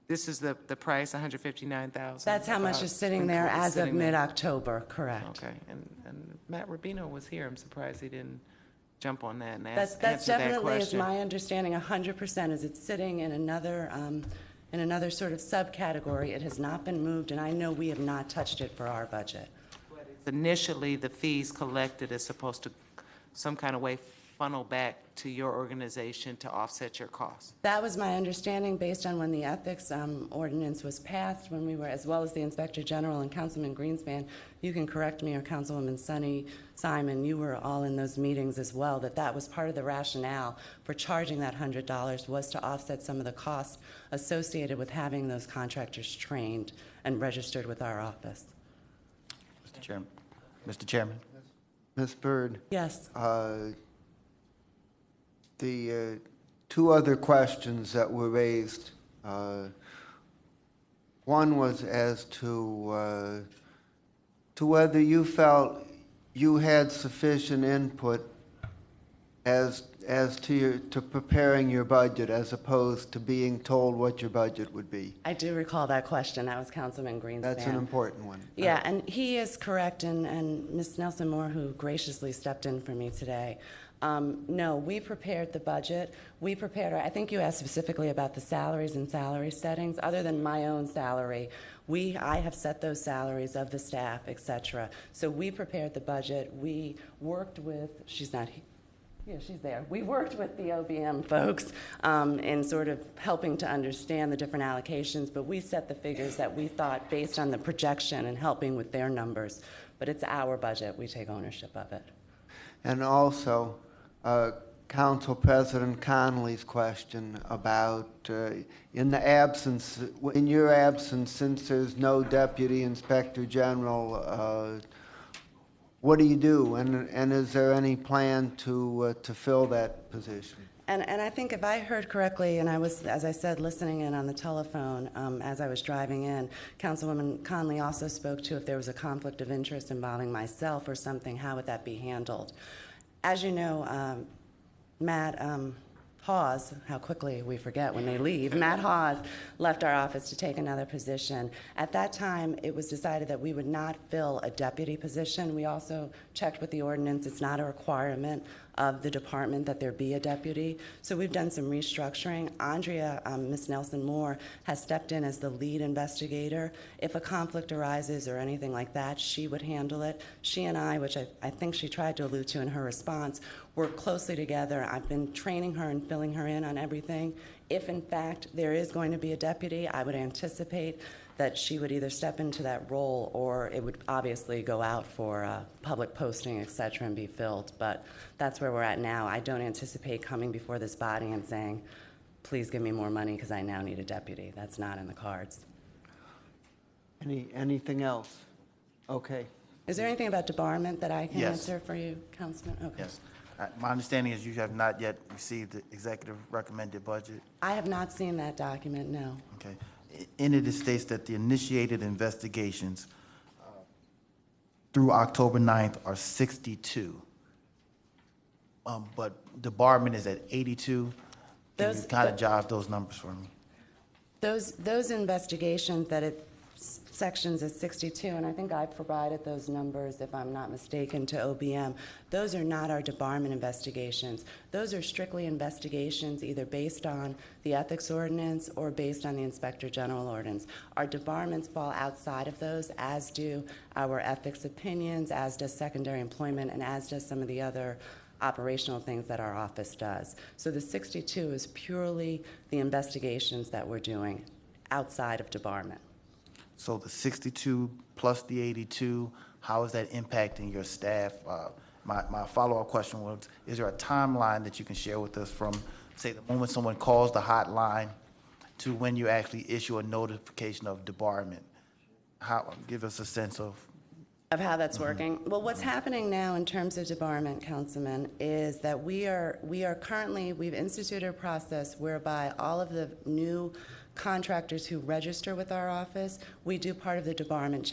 this is the price, 159,000?
That's how much is sitting there as of mid-October, correct.
Okay, and Matt Rubino was here. I'm surprised he didn't jump on that and
That's
answer that
definitely, is
question.
my understanding, 100%, is it's sitting in another in another sort of subcategory. It has not been moved, and I know we have not touched it for our budget.
Initially, the fees collected is supposed to some kind of way funnel back to your organization to offset your costs.
That was my understanding based on when the ethics ordinance was passed, when we were, as well as the Inspector General and Councilman Greenspan. You can correct me, or Councilwoman Sunny Simon, you were all in those meetings as well, that was part of the rationale for charging that $100 was to offset some of the costs associated with having those contractors trained and registered with our office.
Mr. Chairman. Mr. Chairman.
Ms. Byrd?
Yes.
The two other questions that were raised, one was as to whether you felt you had sufficient input as to preparing your budget, as opposed to being told what your budget would be.
I do recall that question. That was Councilman Greenspan.
That's an important one.
Yeah, and he is correct, and Ms. Nelson Moore, who graciously stepped in for me today. No, we prepared the budget. We prepared, I think you asked specifically about the salaries and salary settings. Other than my own salary, I have set those salaries of the staff, et cetera. So we prepared the budget. We worked with, she's not here. Yeah, she's there. We worked with the OBM folks in sort of helping to understand the different allocations, but we set the figures that we thought based on the projection and helping with their numbers. But it's our budget. We take ownership of it.
And also, Council President Connolly's question about in your absence, since there's no Deputy Inspector General, what do you do? And is there any plan to fill that position?
And I think if I heard correctly, and I was, as I said, listening in on the telephone as I was driving in, Councilwoman Conley also spoke to if there was a conflict of interest involving myself or something, how would that be handled? As you know, Matt Hawes, how quickly we forget when they leave, Matt Hawes left our office to take another position. At that time, it was decided that we would not fill a deputy position. We also checked with the ordinance. It's not a requirement of the department that there be a deputy. So we've done some restructuring. Andrea, Ms. Nelson Moore, has stepped in as the lead investigator. If a conflict arises or anything like that, she would handle it. She and I, which I think she tried to allude to in her response, work closely together. I've been training her and filling her in on everything. If, in fact, there is going to be a deputy, I would anticipate that she would either step into that role or it would obviously go out for public posting, et cetera, and be filled. But that's where we're at now. I don't anticipate coming before this body and saying, please give me more money because I now need a deputy. That's not in the cards.
Anything else? Okay.
Is there anything about debarment that I can
Yes.
answer for you, Councilman? Okay.
Yes. My understanding is you have not yet received the executive recommended budget.
I have not seen that document, no.
Okay. In it, it states that the initiated investigations through October 9th are 62. But debarment is at 82. Can you kind of jive those numbers for me?
Those investigations that it sections is 62, and I think I provided those numbers, if I'm not mistaken, to OBM. Those are not our debarment investigations. Those are strictly investigations either based on the ethics ordinance or based on the Inspector General ordinance. Our debarments fall outside of those, as do our ethics opinions, as does secondary employment, and as does some of the other operational things that our office does. So the 62 is purely the investigations that we're doing outside of debarment.
So the 62 plus the 82, how is that impacting your staff? My follow-up question was, is there a timeline that you can share with us from, say, the moment someone calls the hotline to when you actually issue a notification of debarment? Give us a sense of
how that's working. Well, what's happening now in terms of debarment, Councilman, is that we are currently, we've instituted a process whereby all of the new contractors who register with our office, we do part of the debarment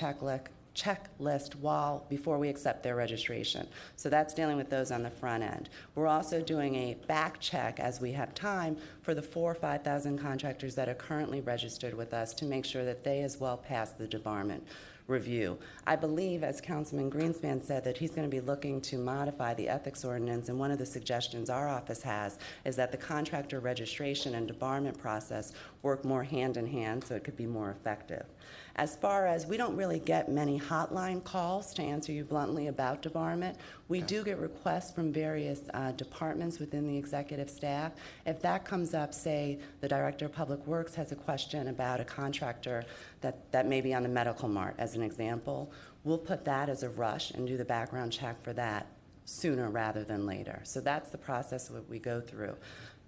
checklist before we accept their registration. So that's dealing with those on the front end. We're also doing a back check as we have time for the 4,000 or 5,000 contractors that are currently registered with us to make sure that they as well pass the debarment review. I believe, as Councilman Greenspan said, that he's going to be looking to modify the ethics ordinance, and one of the suggestions our office has is that the contractor registration and debarment process work more hand in hand so it could be more effective. As far as, we don't really get many hotline calls, to answer you bluntly, about debarment. We do get requests from various departments within the executive staff. If that comes up, say the Director of Public Works has a question about a contractor that may be on the medical mart, as an example, we'll put that as a rush and do the background check for that sooner rather than later. So that's the process that we go through.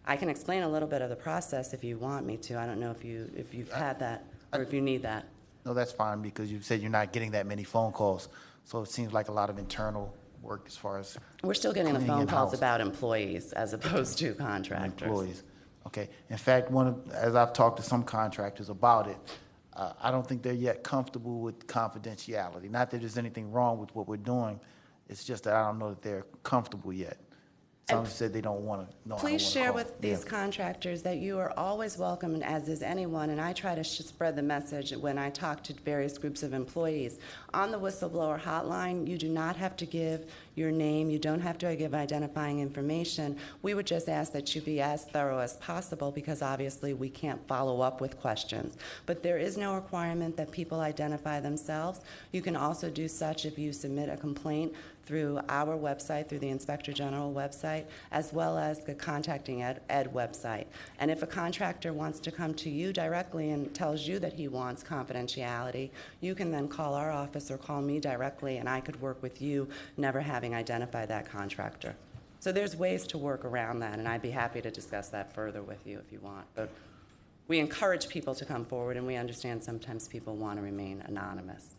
I can explain a little bit of the process if you want me to. I don't know if you've had that or if you need that.
No, that's fine, because you said you're not getting that many phone calls, so it seems like a lot of internal work as far as
We're still getting the
cleaning
phone calls
in-house.
about employees as opposed to contractors.
Employees. Okay. In fact, as I've talked to some contractors about it, I don't think they're yet comfortable with confidentiality. Not that there's anything wrong with what we're doing, it's just that I don't know that they're comfortable yet. Some said they don't want to know.
Please share with these contractors that you are always welcome, and as is anyone, and I try to spread the message when I talk to various groups of employees. On the whistleblower hotline, you do not have to give your name, you don't have to give identifying information. We would just ask that you be as thorough as possible, because obviously we can't follow up with questions. But there is no requirement that people identify themselves. You can also do such if you submit a complaint through our website, through the Inspector General website, as well as the Contacting Ed website. And if a contractor wants to come to you directly and tells you that he wants confidentiality, you can then call our office or call me directly, and I could work with you, never having identified that contractor. So there's ways to work around that, and I'd be happy to discuss that further with you if you want. But we encourage people to come forward, and we understand sometimes people want to remain anonymous.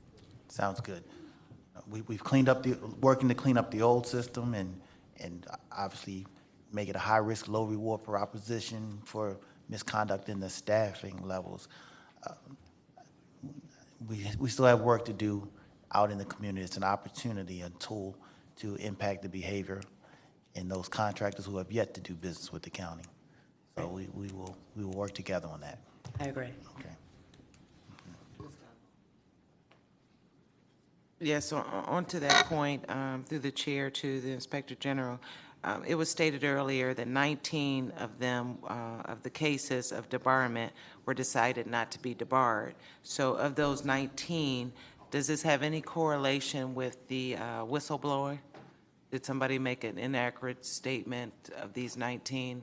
Sounds good. We've cleaned up working to clean up the old system and obviously make it a high-risk, low-reward proposition for misconduct in the staffing levels. We still have work to do out in the community. It's an opportunity, a tool to impact the behavior in those contractors who have yet to do business with the county. So we will work together on that.
I agree.
Okay.
Yes, so on to that point, through the chair to the Inspector General, it was stated earlier that 19 of them, of the cases of debarment, were decided not to be debarred. So of those 19, does this have any correlation with the whistleblower? Did somebody make an inaccurate statement of these 19?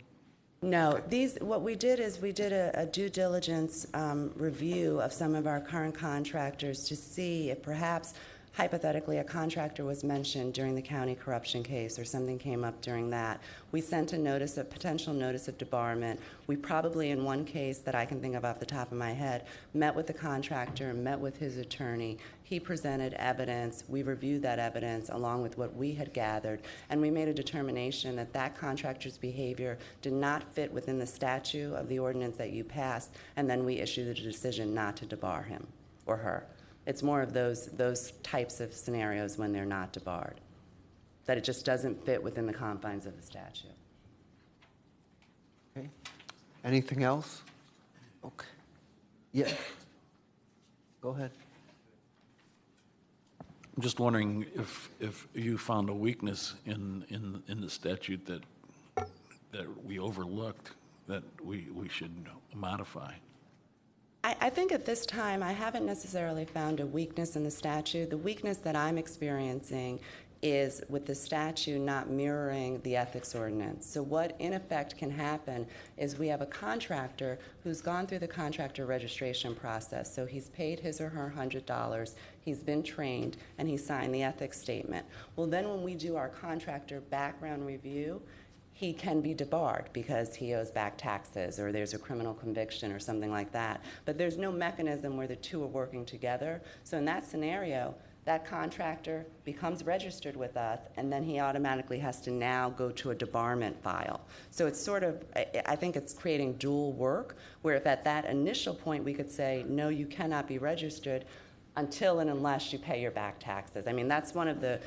No, what we did is we did a due diligence review of some of our current contractors to see if perhaps hypothetically a contractor was mentioned during the county corruption case or something came up during that. We sent a potential notice of debarment. We probably, in one case that I can think of off the top of my head, met with the contractor, met with his attorney. He presented evidence. We reviewed that evidence along with what we had gathered, and we made a determination that that contractor's behavior did not fit within the statute of the ordinance that you passed, and then we issued the decision not to debar him or her. It's more of those types of scenarios when they're not debarred, that it just doesn't fit within the confines of the statute.
Okay. Anything else? Okay. Yeah. Go ahead.
I'm just wondering if you found a weakness in the statute that we overlooked that we should modify.
I think at this time, I haven't necessarily found a weakness in the statute. The weakness that I'm experiencing is with the statute not mirroring the ethics ordinance. So what in effect can happen is we have a contractor who's gone through the contractor registration process. So he's paid his or her $100, he's been trained, and he signed the ethics statement. Well, then when we do our contractor background review, he can be debarred because he owes back taxes or there's a criminal conviction or something like that. But there's no mechanism where the two are working together. So in that scenario, that contractor becomes registered with us, and then he automatically has to now go to a debarment file. So it's sort of, I think it's creating dual work, where if at that initial point we could say, no, you cannot be registered until and unless you pay your back taxes. I mean, that's one of the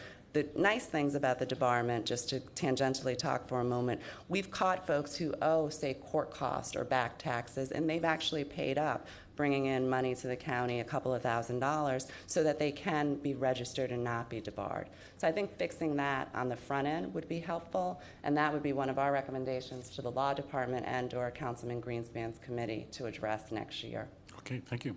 nice things about the debarment, just to tangentially talk for a moment, we've caught folks who owe, say, court costs or back taxes, and they've actually paid up. bringing in money to the county, a couple of $1,000s, so that they can be registered and not be debarred. So I think fixing that on the front end would be helpful, and that would be one of our recommendations to the Law Department and/or Councilman Greenspan's committee to address next year.
Okay, thank you.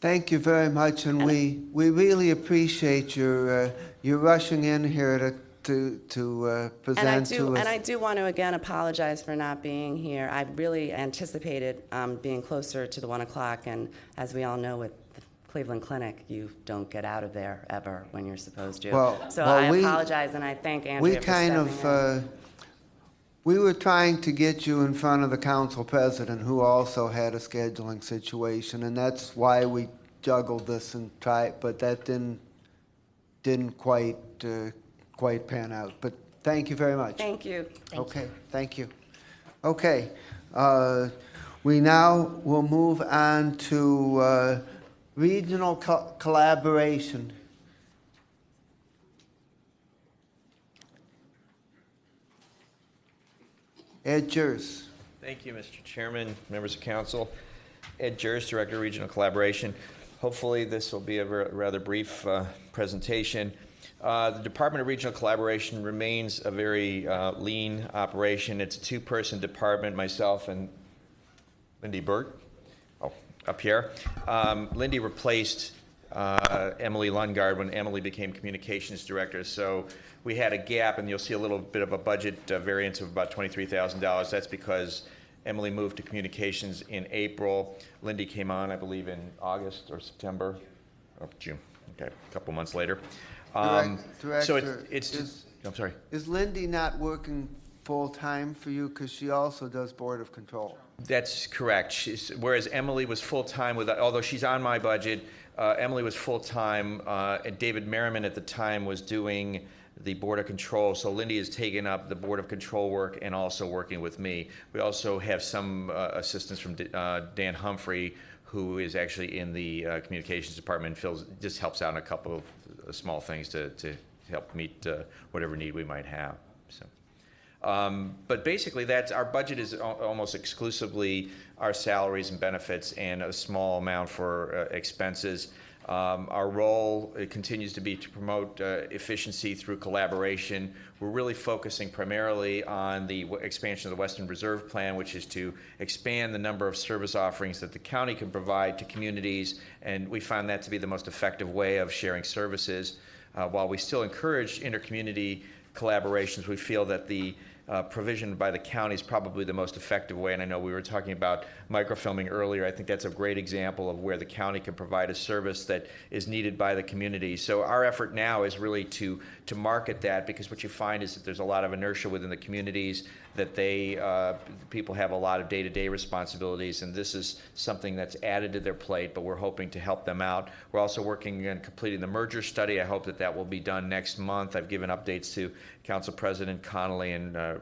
Thank you very much, and we really appreciate your rushing in here to present to us.
And I do want to again apologize for not being here. I really anticipated being closer to the 1 o'clock, and as we all know with the Cleveland Clinic, you don't get out of there ever when you're supposed to. So I apologize, and I thank Andrea for stepping in.
We were trying to get you in front of the council president, who also had a scheduling situation, and that's why we juggled this and tried, but that didn't quite pan out. But thank you very much.
Thank you.
Okay, thank you. Okay, we now will move on to regional collaboration. Ed Jers.
Thank you, Mr. Chairman, members of council. Ed Jers, Director of Regional Collaboration. Hopefully this will be a rather brief presentation. The Department of Regional Collaboration remains a very lean operation. It's a two-person department, myself and Lindy Burt, up here. Lindy replaced Emily Lundgaard when Emily became Communications Director. So we had a gap, and you'll see a little bit of a budget variance of about $23,000. That's because Emily moved to Communications in April. Lindy came on, I believe, in August or September, or June. Okay, a couple months later.
Director,
so it's I'm sorry.
Is Lindy not working full-time for you? Because she also does Board of Control.
That's correct. Whereas Emily was full-time with, although she's on my budget, Emily was full-time, and David Merriman at the time was doing the Board of Control. So Lindy has taken up the Board of Control work and also working with me. We also have some assistance from Dan Humphrey, who is actually in the Communications Department, just helps out in a couple of small things to help meet whatever need we might have. So. But basically, our budget is almost exclusively our salaries and benefits and a small amount for expenses. Our role continues to be to promote efficiency through collaboration. We're really focusing primarily on the expansion of the Western Reserve Plan, which is to expand the number of service offerings that the county can provide to communities, and we find that to be the most effective way of sharing services. While we still encourage intercommunity collaborations, we feel that the provision by the county is probably the most effective way. And I know we were talking about microfilming earlier. I think that's a great example of where the county can provide a service that is needed by the community. So our effort now is really to market that, because what you find is that there's a lot of inertia within the communities, that people have a lot of day-to-day responsibilities, and this is something that's added to their plate, but we're hoping to help them out. We're also working on completing the merger study. I hope that will be done next month. I've given updates to Council President Connolly and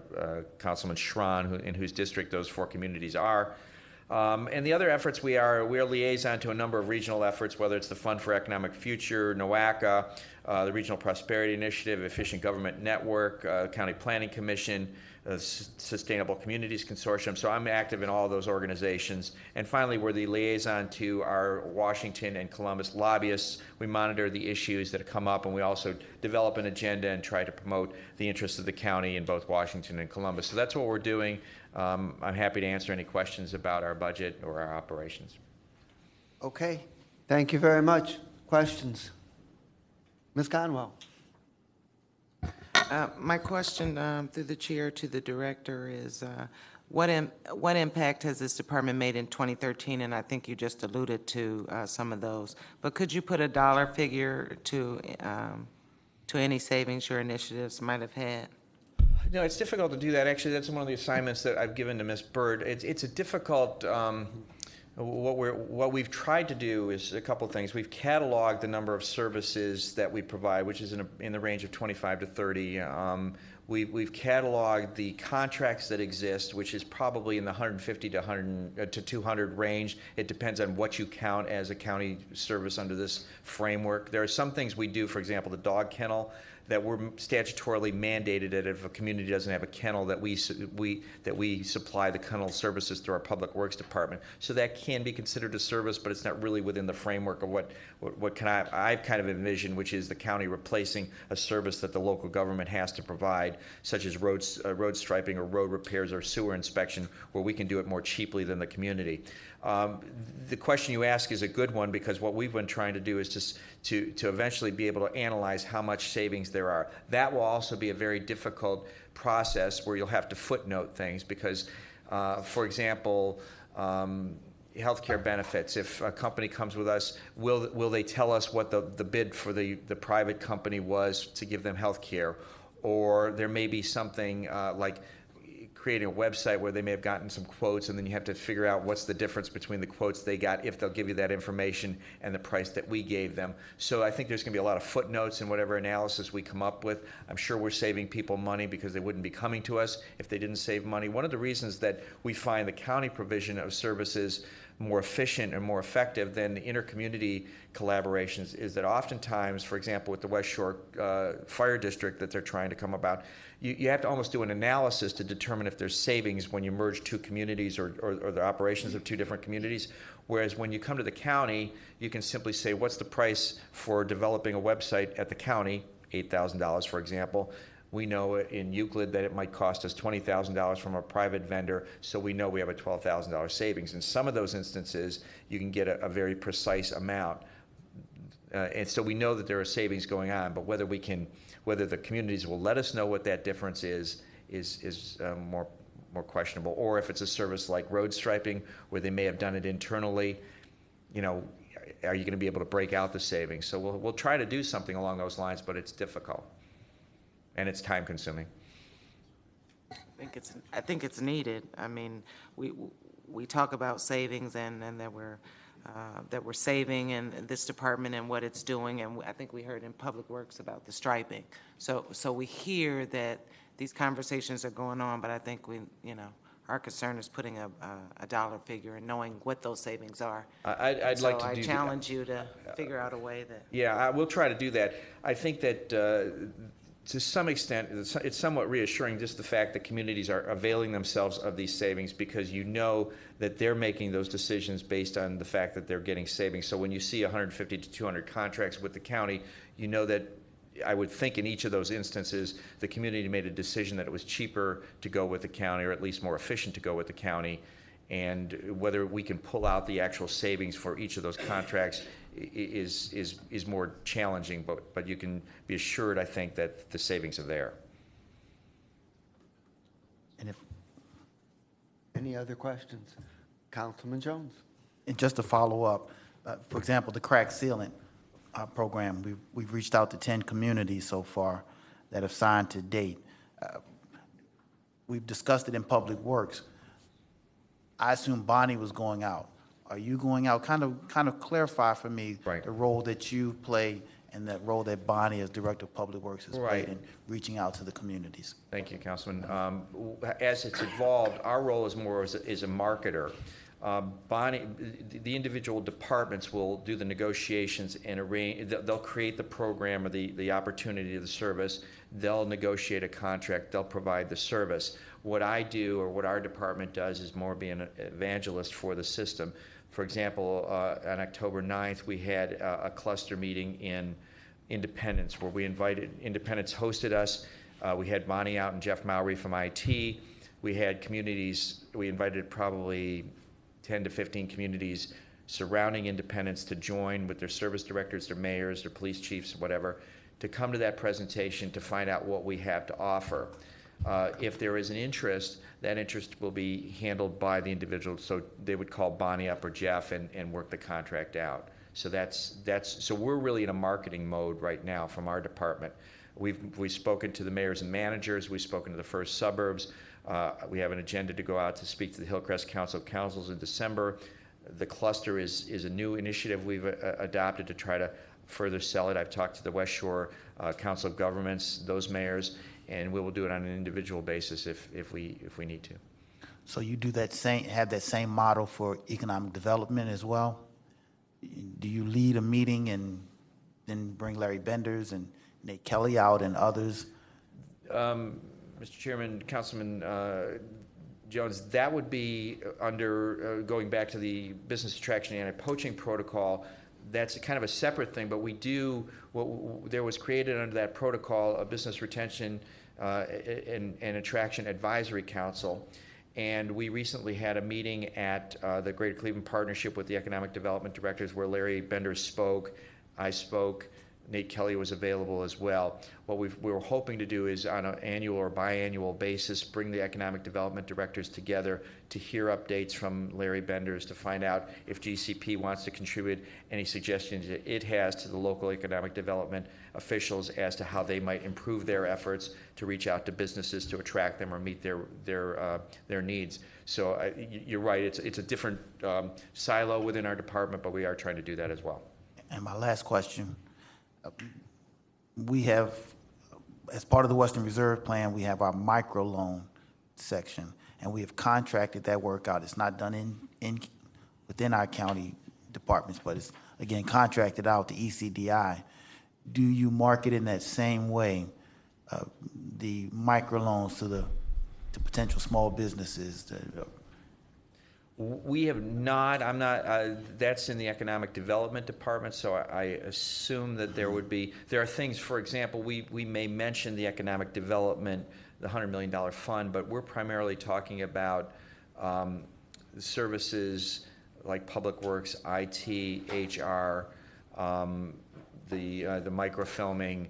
Councilman Schron, in whose district those 4 communities are. And the other efforts, we are liaison to a number of regional efforts, whether it's the Fund for Economic Future, NOACA, the Regional Prosperity Initiative, Efficient Government Network, County Planning Commission, Sustainable Communities Consortium. So I'm active in all those organizations. And finally, we're the liaison to our Washington and Columbus lobbyists. We monitor the issues that come up, and we also develop an agenda and try to promote the interests of the county in both Washington and Columbus. So that's what we're doing. I'm happy to answer any questions about our budget or our operations.
Okay, thank you very much. Questions? Ms. Conwell.
My question through the chair to the director is, what impact has this department made in 2013? And I think you just alluded to some of those. But could you put a dollar figure to any savings your initiatives might have had?
No, it's difficult to do that. Actually, that's one of the assignments that I've given to Ms. Bird. It's a difficult. What we've tried to do is a couple things. We've cataloged the number of services that we provide, which is in the range of 25 to 30. We've cataloged the contracts that exist, which is probably in the 150 to 200 range. It depends on what you count as a county service under this framework. There are some things we do, for example, the dog kennel. that we're statutorily mandated that if a community doesn't have a kennel, that we supply the kennel services through our Public Works Department. So that can be considered a service, but it's not really within the framework of what I've kind of envisioned, which is the county replacing a service that the local government has to provide, such as road striping or road repairs or sewer inspection, where we can do it more cheaply than the community. The question you ask is a good one, because what we've been trying to do is just to eventually be able to analyze how much savings there are. That will also be a very difficult process where you'll have to footnote things because, for example, healthcare benefits. If a company comes with us, will they tell us what the bid for the private company was to give them healthcare? Or there may be something like creating a website where they may have gotten some quotes, and then you have to figure out what's the difference between the quotes they got, if they'll give you that information, and the price that we gave them. So I think there's going to be a lot of footnotes in whatever analysis we come up with. I'm sure we're saving people money because they wouldn't be coming to us if they didn't save money. One of the reasons that we find the county provision of services more efficient and more effective than the inter-community collaborations is that oftentimes, for example, with the West Shore Fire District that they're trying to come about, you have to almost do an analysis to determine if there's savings when you merge two communities or the operations of two different communities. Whereas when you come to the county, you can simply say, what's the price for developing a website at the county, $8,000, for example. We know in Euclid that it might cost us $20,000 from a private vendor, so we know we have a $12,000 savings. In some of those instances, you can get a very precise amount. And so we know that there are savings going on, but whether the communities will let us know what that difference is more questionable. Or if it's a service like road striping, where they may have done it internally, are you going to be able to break out the savings? So we'll try to do something along those lines, but it's difficult. And it's time consuming.
I think it's needed. I mean, we talk about savings and that we're saving in this department and what it's doing, and I think we heard in Public Works about the striping. So we hear that these conversations are going on, but I think our concern is putting a dollar figure and knowing what those savings are.
I'd like to do.
I challenge you to figure out a way that.
Yeah, I will try to do that. I think that. To some extent, it's somewhat reassuring just the fact that communities are availing themselves of these savings, because you know that they're making those decisions based on the fact that they're getting savings. So when you see 150 to 200 contracts with the county, you know that I would think in each of those instances, the community made a decision that it was cheaper to go with the county, or at least more efficient to go with the county. And whether we can pull out the actual savings for each of those contracts is more challenging, but you can be assured, I think, that the savings are there.
And
Any other questions? Councilman Jones.
And just to follow up, for example, the crack sealant program, we've reached out to 10 communities so far that have signed to date. We've discussed it in Public Works. I assume Bonnie was going out. Are you going out? Kind of clarify for me the role that you play and that role that Bonnie as Director of Public Works has played in reaching out to the communities.
Thank you, Councilman. As it's evolved, our role is more as a marketer. Bonnie, the individual departments will do the negotiations and arrange. They'll create the program or the opportunity of the service. They'll negotiate a contract. They'll provide the service. What I do, or what our department does, is more be an evangelist for the system. For example, on October 9th, we had a cluster meeting in Independence where we invited, Independence hosted us. We had Bonnie out and Jeff Mowry from IT. We had communities, we invited probably 10 to 15 communities surrounding Independence to join with their service directors, their mayors, their police chiefs, whatever, to come to that presentation to find out what we have to offer. If there is an interest, that interest will be handled by the individual. So they would call Bonnie up or Jeff and work the contract out. So so we're really in a marketing mode right now from our department. We've spoken to the mayors and managers. We've spoken to the first suburbs. We have an agenda to go out to speak to the Hillcrest Council of Councils in December. The cluster is a new initiative we've adopted to try to further sell it. I've talked to the West Shore Council of Governments, those mayors, and we will do it on an individual basis if we need to.
So you do have that same model for economic development as well? Do you lead a meeting and then bring Larry Benders and Nate Kelly out and others?
Mr. Chairman, Councilman Jones, that would be under, going back to the business attraction and anti-poaching protocol. That's kind of a separate thing, but we do, there was created under that protocol a business retention and attraction advisory council. And we recently had a meeting at the Greater Cleveland Partnership with the Economic Development Directors where Larry Bender spoke, I spoke, Nate Kelly was available as well. What we're hoping to do is on an annual or biannual basis bring the economic development directors together to hear updates from Larry Benders to find out if GCP wants to contribute any suggestions that it has to the local economic development officials as to how they might improve their efforts to reach out to businesses to attract them or meet their needs. So you're right, it's a different silo within our department, but we are trying to do that as well.
And my last question, we have, as part of the Western Reserve Plan, we have our microloan section, and we have contracted that work out. It's not done within our county departments, but it's, again, contracted out to ECDI. Do you market in that same way the microloans to potential small businesses?
We have not, I'm not, that's in the economic development department, so I assume that there are things, for example, we may mention the economic development, the $100 million fund, but we're primarily talking about services like Public Works, IT, HR, the microfilming.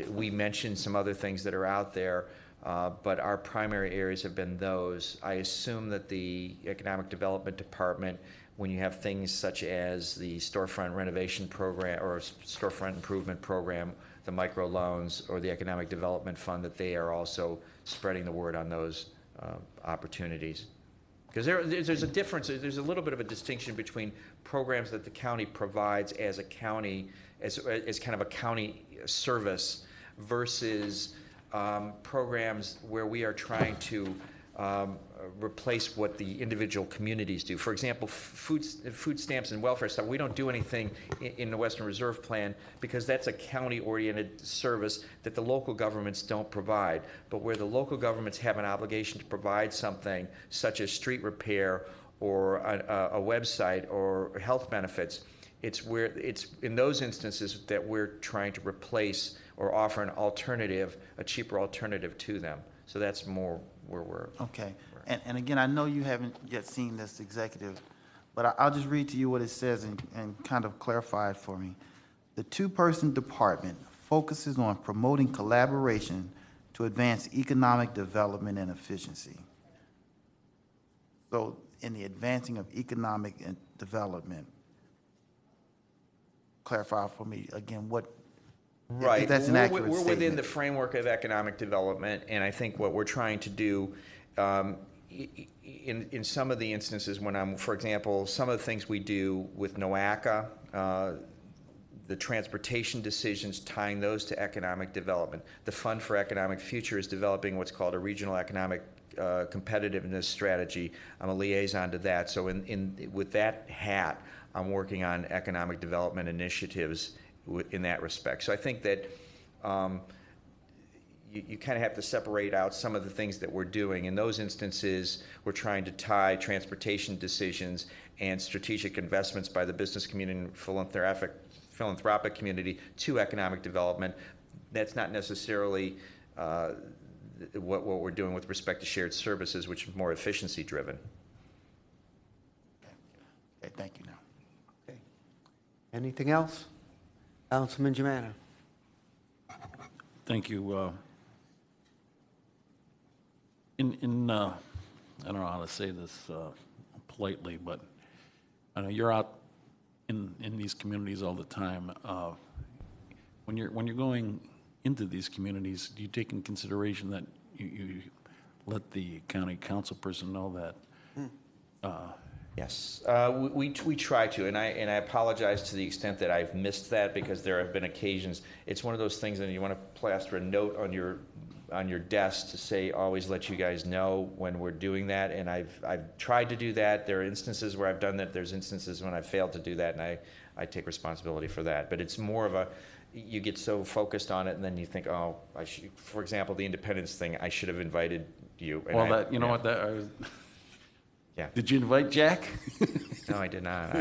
We mentioned some other things that are out there. But our primary areas have been those. I assume that the Economic Development Department, when you have things such as the storefront renovation program or storefront improvement program, the microloans, or the Economic Development Fund, that they are also spreading the word on those opportunities. Because there's a difference, there's a little bit of a distinction between programs that the county provides as a county, as kind of a county service, versus programs where we are trying to replace what the individual communities do. For example, food stamps and welfare stuff, we don't do anything in the Western Reserve Plan because that's a county-oriented service that the local governments don't provide. But where the local governments have an obligation to provide something such as street repair or a website or health benefits, it's in those instances that we're trying to replace or offer an alternative, a cheaper alternative to them. So that's more where we're.
Okay. And again, I know you haven't yet seen this executive, but I'll just read to you what it says and kind of clarify it for me. The two-person department focuses on promoting collaboration to advance economic development and efficiency. So in the advancing of economic development, clarify for me again what.
Right.
If that's an accurate
we're
statement.
within the framework of economic development, and I think what we're trying to do in some of the instances when I'm, for example, some of the things we do with NOACA, the transportation decisions, tying those to economic development. The Fund for Economic Future is developing what's called a regional economic competitiveness strategy. I'm a liaison to that. So with that hat, I'm working on economic development initiatives in that respect. So I think that you kind of have to separate out some of the things that we're doing. In those instances, we're trying to tie transportation decisions and strategic investments by the business community and philanthropic community to economic development. That's not necessarily what we're doing with respect to shared services, which is more efficiency driven.
Okay, thank you now.
Okay. Anything else? Councilman Germano.
Thank you. I don't know how to say this politely, but I know you're out in these communities all the time. When you're going into these communities, do you take in consideration that you let the county council person know that?
Yes, we try to, and I apologize to the extent that I've missed that, because there have been occasions. It's one of those things that you want to plaster a note on your desk to say, always let you guys know when we're doing that, and I've tried to do that. There are instances where I've done that. There's instances when I've failed to do that, and I take responsibility for that. But it's more of you get so focused on it, and then you think, oh, I should, for example, the independence thing, I should have invited you. And
Well,
I-
that, you know
yeah.
what, that, I was,
Yeah.
did you invite Jack?
No, I did not.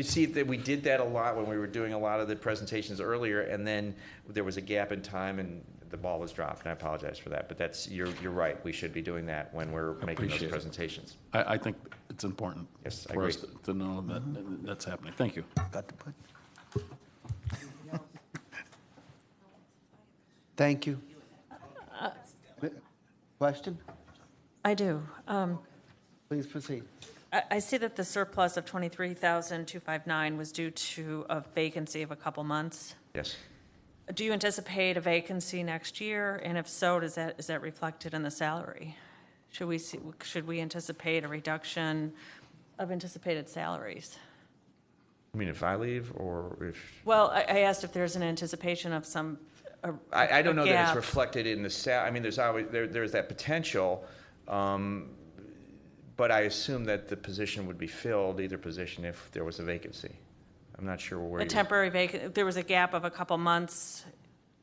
See, that we did that a lot when we were doing a lot of the presentations earlier, and then there was a gap in time, and the ball was dropped, and I apologize for that. But that's, you're right. We should be doing that when we're making those
Appreciate it.
presentations.
I think it's important
Yes, I
for us
agree.
to know that that's happening. Thank you.
Got to put.
Thank you. Question?
I do.
Please proceed.
I see that the surplus of 23,259 was due to a vacancy of a couple months.
Yes.
Do you anticipate a vacancy next year? And if so, is that reflected in the salary? Should we anticipate a reduction of anticipated salaries?
I mean, if I leave, or if,
Well, I asked if there's an anticipation of some,
I don't know that it's
gap.
reflected in the I mean, there's always, there's that potential, but I assume that the position would be filled, either position, if there was a vacancy. I'm not sure where
A
you.
temporary vacant, there was a gap of a couple months,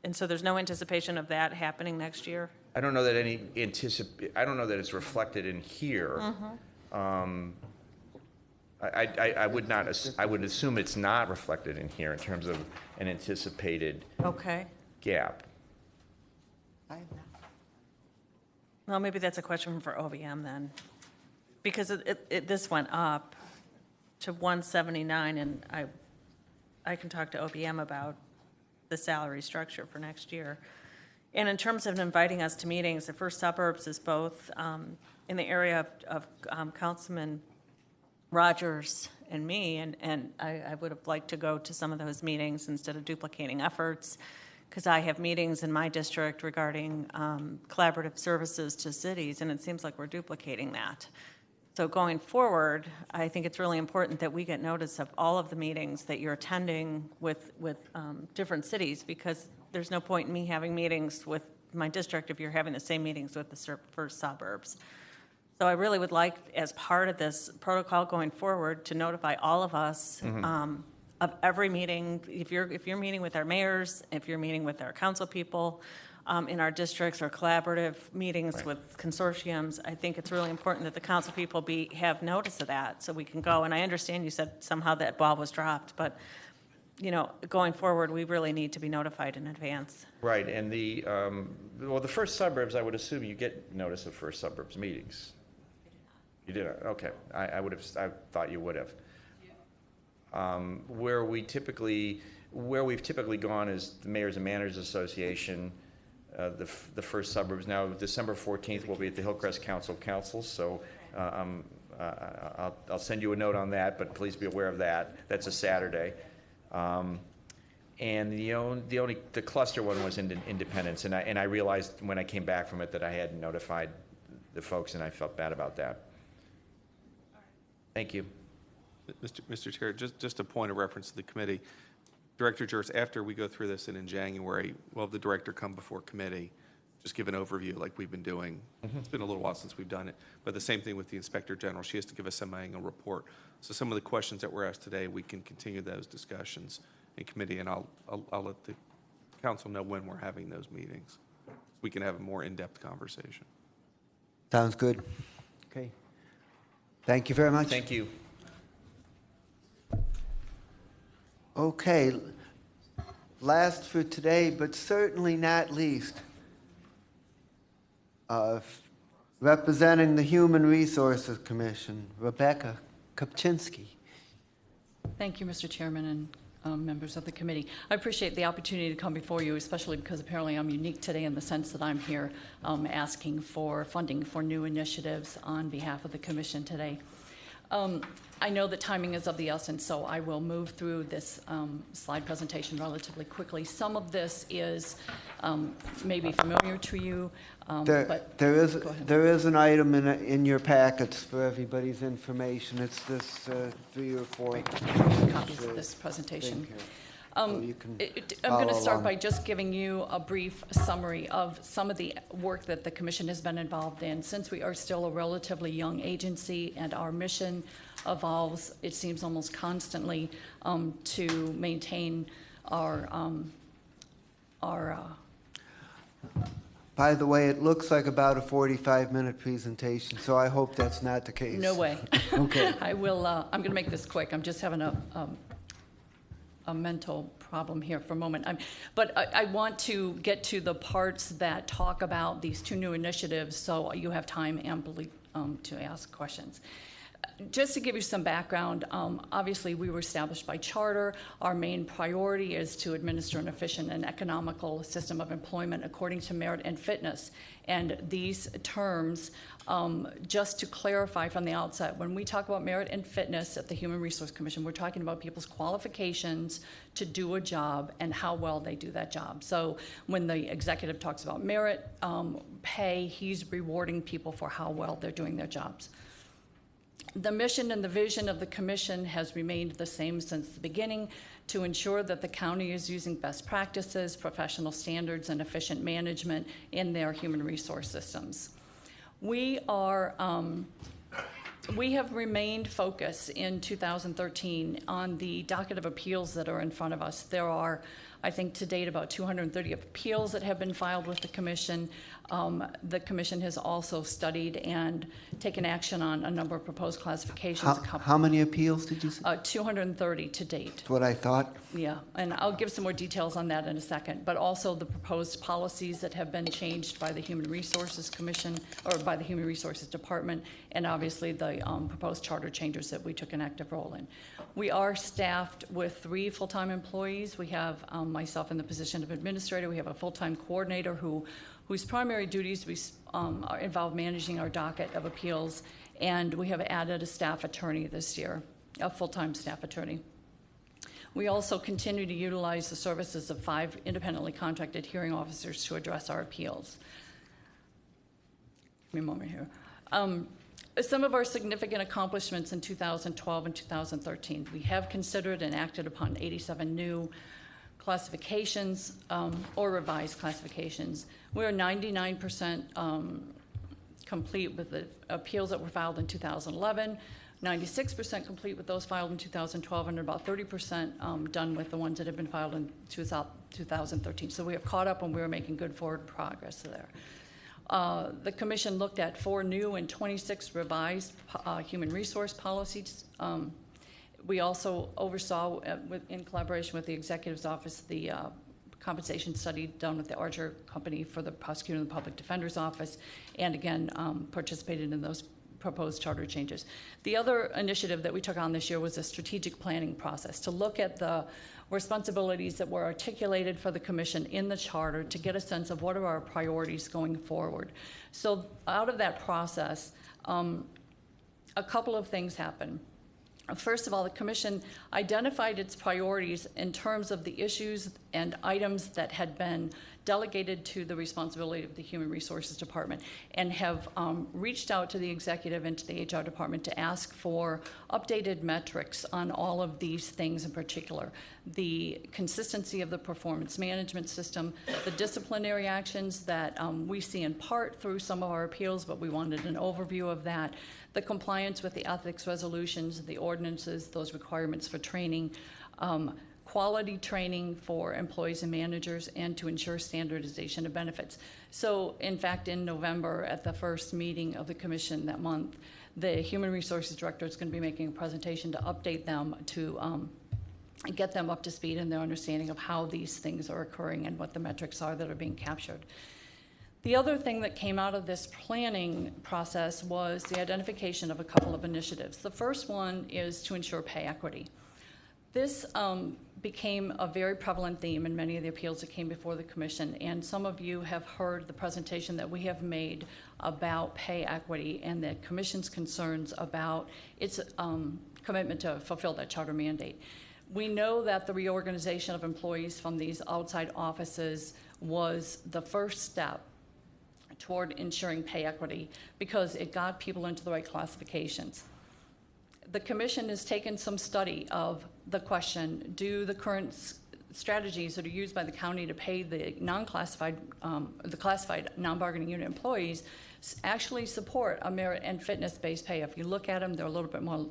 and so there's no anticipation of that happening next year?
I don't know that I don't know that it's reflected in here. I would not, I would assume it's not reflected in here in terms of an anticipated
Okay.
gap.
Well, maybe that's a question for OVM then, because this went up to 179, and I can talk to OVM about the salary structure for next year. And in terms of inviting us to meetings, the first suburbs is both in the area of Councilman Rogers and me, and I would have liked to go to some of those meetings instead of duplicating efforts, because I have meetings in my district regarding collaborative services to cities, and it seems like we're duplicating that. So going forward, I think it's really important that we get notice of all of the meetings that you're attending with different cities, because there's no point in me having meetings with my district if you're having the same meetings with the first suburbs. So I really would like, as part of this protocol going forward, to notify all of us of every meeting. If you're meeting with our mayors, if you're meeting with our council people in our districts, or collaborative meetings with consortiums, I think it's really important that the council people have notice of that, so we can go. And I understand you said somehow that ball was dropped, but going forward, we really need to be notified in advance.
Right, and the first suburbs, I would assume you get notice of first suburbs meetings. You did, okay. I thought you would have. Where we've typically gone is the Mayors and Managers Association, the first suburbs. Now, December 14th, we'll be at the Hillcrest Council of Councils, so I'll send you a note on that, but please be aware of that. That's a Saturday. And the cluster one was in Independence, and I realized when I came back from it that I hadn't notified the folks, and I felt bad about that. Thank you.
Mr. Chair, just a point of reference to the committee. Director Jers, after we go through this and in January, we'll have the director come before committee, just give an overview like we've been doing. It's been a little while since we've done it, but the same thing with the Inspector General. She has to give a semi-annual report. So some of the questions that were asked today, we can continue those discussions in committee, and I'll let the council know when we're having those meetings. We can have a more in-depth conversation.
Sounds good. Okay. Thank you very much.
Thank you.
Okay. Last for today, but certainly not least, representing the Human Resources Commission, Rebecca Kopczynski.
Thank you, Mr. Chairman and members of the committee. I appreciate the opportunity to come before you, especially because apparently I'm unique today in the sense that I'm here asking for funding for new initiatives on behalf of the commission today. I know that timing is of the essence, so I will move through this slide presentation relatively quickly. Some of this is maybe familiar to you, but
There
go ahead.
is an item in your packets for everybody's information. It's this 3 or 4
copies of this presentation.
thing here. So you can
I'm going to
follow
start
along.
by just giving you a brief summary of some of the work that the commission has been involved in. Since we are still a relatively young agency and our mission evolves, it seems almost constantly, to maintain our
By the way, it looks like about a 45-minute presentation, so I hope that's not the case.
No way.
Okay.
I will, I'm going to make this quick. I'm just having a mental problem here for a moment. But I want to get to the parts that talk about these two new initiatives, so you have time amply to ask questions. Just to give you some background, obviously we were established by charter. Our main priority is to administer an efficient and economical system of employment according to merit and fitness. And these terms, just to clarify from the outset, when we talk about merit and fitness at the Human Resource Commission, we're talking about people's qualifications to do a job and how well they do that job. So when the executive talks about merit pay, he's rewarding people for how well they're doing their jobs. The mission and the vision of the commission has remained the same since the beginning, to ensure that the county is using best practices, professional standards, and efficient management in their human resource systems. We have remained focused in 2013 on the docket of appeals that are in front of us. There are, I think, to date about 230 appeals that have been filed with the commission. The commission has also studied and taken action on a number of proposed classifications.
How many appeals did you say?
230 to date.
That's what I thought.
Yeah, and I'll give some more details on that in a second, but also the proposed policies that have been changed by the Human Resources Commission, or by the Human Resources Department, and obviously the proposed charter changes that we took an active role in. We are staffed with 3 full-time employees. We have myself in the position of administrator. We have a full-time coordinator whose primary duties involve managing our docket of appeals, and we have added a staff attorney this year, a full-time staff attorney. We also continue to utilize the services of 5 independently contracted hearing officers to address our appeals. Give me a moment here. Some of our significant accomplishments in 2012 and 2013. We have considered and acted upon 87 new classifications or revised classifications. We are 99% complete with the appeals that were filed in 2011, 96% complete with those filed in 2012, and about 30% done with the ones that have been filed in 2013. So we have caught up and we're making good forward progress there. The commission looked at 4 new and 26 revised human resource policies. We also oversaw, in collaboration with the Executive's Office, the compensation study done with the Archer Company for the Prosecutor and the Public Defender's Office, and again, participated in those proposed charter changes. The other initiative that we took on this year was a strategic planning process to look at the responsibilities that were articulated for the commission in the charter to get a sense of what are our priorities going forward. So out of that process, a couple of things happened. First of all, the commission identified its priorities in terms of the issues and items that had been delegated to the responsibility of the Human Resources Department, and have reached out to the executive and to the HR department to ask for updated metrics on all of these things, in particular the consistency of the performance management system, the disciplinary actions that we see in part through some of our appeals, but we wanted an overview of that, the compliance with the ethics resolutions, the ordinances, those requirements for training, quality training for employees and managers, and to ensure standardization of benefits. So, in fact, in November, at the first meeting of the commission that month, the Human Resources Director is going to be making a presentation to update them, to get them up to speed in their understanding of how these things are occurring and what the metrics are that are being captured. The other thing that came out of this planning process was the identification of a couple of initiatives. The first one is to ensure pay equity. This became a very prevalent theme in many of the appeals that came before the commission, and some of you have heard the presentation that we have made about pay equity and the commission's concerns about its commitment to fulfill that charter mandate. We know that the reorganization of employees from these outside offices was the first step toward ensuring pay equity because it got people into the right classifications. The commission has taken some study of the question, do the current strategies that are used by the county to pay the non-classified, the classified non-bargaining unit employees actually support a merit and fitness-based pay? If you look at them, they're a little bit more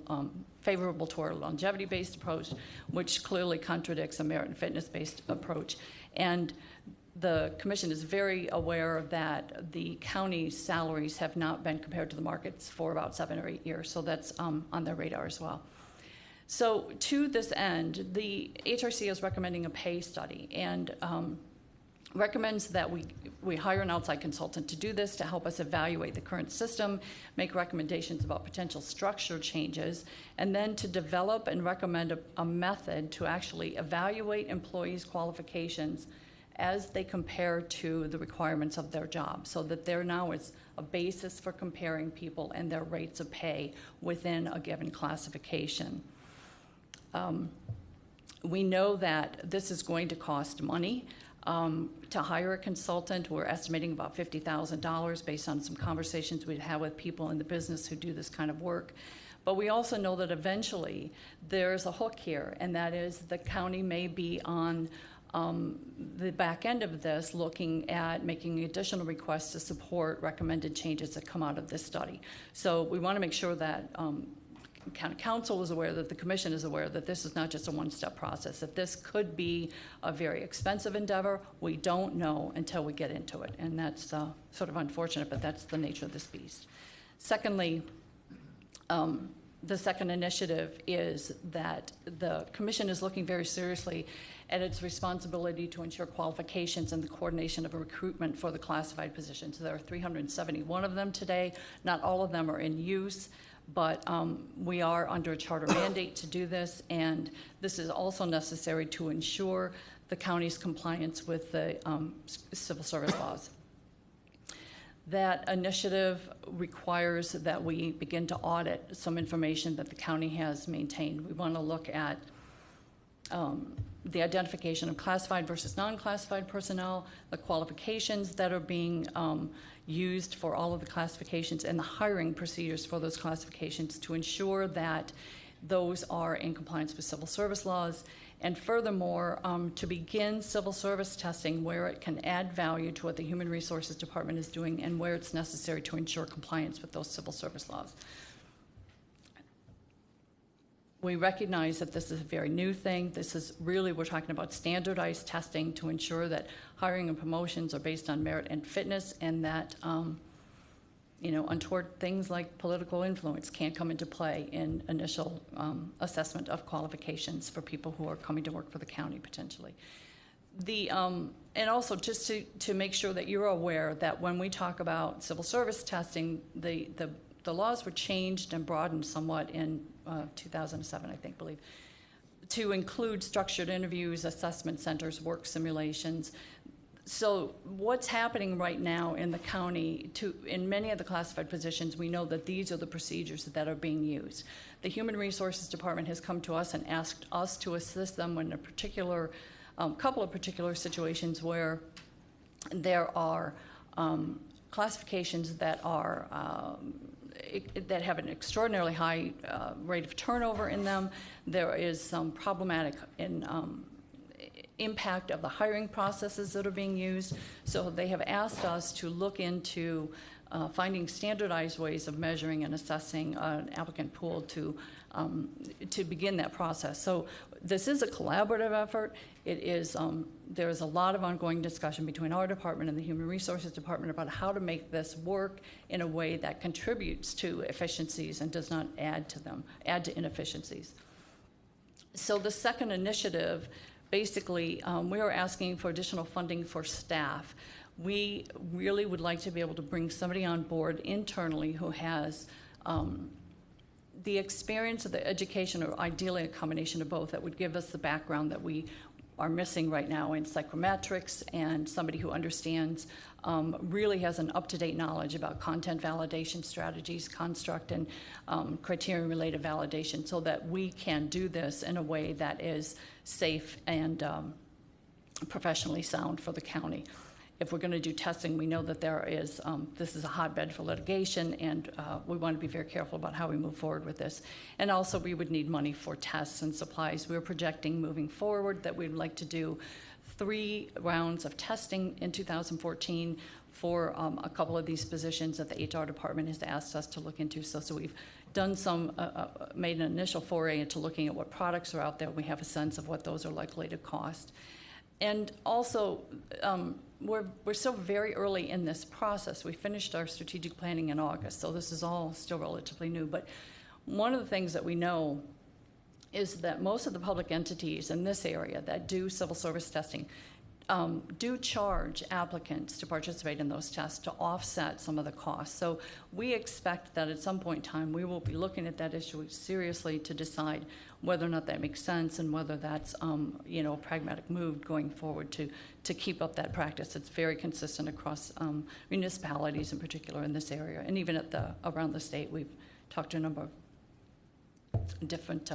favorable to our longevity-based approach, which clearly contradicts a merit and fitness-based approach. And the commission is very aware that the county's salaries have not been compared to the markets for about 7 or 8 years, so that's on their radar as well. So to this end, the HRC is recommending a pay study and recommends that we hire an outside consultant to do this, to help us evaluate the current system, make recommendations about potential structure changes, and then to develop and recommend a method to actually evaluate employees' qualifications as they compare to the requirements of their job, so that there now is a basis for comparing people and their rates of pay within a given classification. We know that this is going to cost money. To hire a consultant, we're estimating about $50,000 based on some conversations we've had with people in the business who do this kind of work. But we also know that eventually there's a hook here, and that is the county may be on the back end of this, looking at making additional requests to support recommended changes that come out of this study. So we want to make sure that county council is aware, that the commission is aware that this is not just a one-step process, that this could be a very expensive endeavor. We don't know until we get into it, and that's sort of unfortunate, but that's the nature of this beast. Secondly, the second initiative is that the commission is looking very seriously at its responsibility to ensure qualifications and the coordination of a recruitment for the classified positions. There are 371 of them today. Not all of them are in use, but we are under a charter mandate to do this, and this is also necessary to ensure the county's compliance with the civil service laws. That initiative requires that we begin to audit some information that the county has maintained. We want to look at the identification of classified versus non-classified personnel, the qualifications that are being used for all of the classifications, and the hiring procedures for those classifications to ensure that those are in compliance with civil service laws. And furthermore, to begin civil service testing where it can add value to what the Human Resources Department is doing and where it's necessary to ensure compliance with those civil service laws. We recognize that this is a very new thing. This is really, we're talking about standardized testing to ensure that hiring and promotions are based on merit and fitness, and that untoward things like political influence can't come into play in initial assessment of qualifications for people who are coming to work for the county potentially. And also just to make sure that you're aware that when we talk about civil service testing, the laws were changed and broadened somewhat in 2007, I believe, to include structured interviews, assessment centers, work simulations. So what's happening right now in the county, in many of the classified positions, we know that these are the procedures that are being used. The Human Resources Department has come to us and asked us to assist them in a particular, couple of particular situations where there are classifications that are that have an extraordinarily high rate of turnover in them. There is some problematic impact of the hiring processes that are being used. So they have asked us to look into finding standardized ways of measuring and assessing an applicant pool to begin that process. So this is a collaborative effort. It is, there is a lot of ongoing discussion between our department and the Human Resources Department about how to make this work in a way that contributes to efficiencies and does not add to inefficiencies. So the second initiative, basically, we are asking for additional funding for staff. We really would like to be able to bring somebody on board internally who has the experience of the education, or ideally a combination of both, that would give us the background that we are missing right now in psychometrics, and somebody who understands, really has an up-to-date knowledge about content validation strategies, construct and criterion-related validation, so that we can do this in a way that is safe and professionally sound for the county. If we're going to do testing, we know that there is, this is a hotbed for litigation, and we want to be very careful about how we move forward with this. And also, we would need money for tests and supplies. We're projecting moving forward that we'd like to do 3 rounds of testing in 2014 for a couple of these positions that the HR department has asked us to look into. So we've done some, made an initial foray into looking at what products are out there. We have a sense of what those are likely to cost. And also, we're still very early in this process. We finished our strategic planning in August, so this is all still relatively new. But one of the things that we know is that most of the public entities in this area that do civil service testing do charge applicants to participate in those tests to offset some of the costs. So we expect that at some point in time, we will be looking at that issue seriously to decide whether or not that makes sense and whether that's a pragmatic move going forward to keep up that practice. It's very consistent across municipalities in particular in this area, and even around the state. We've talked to a number of different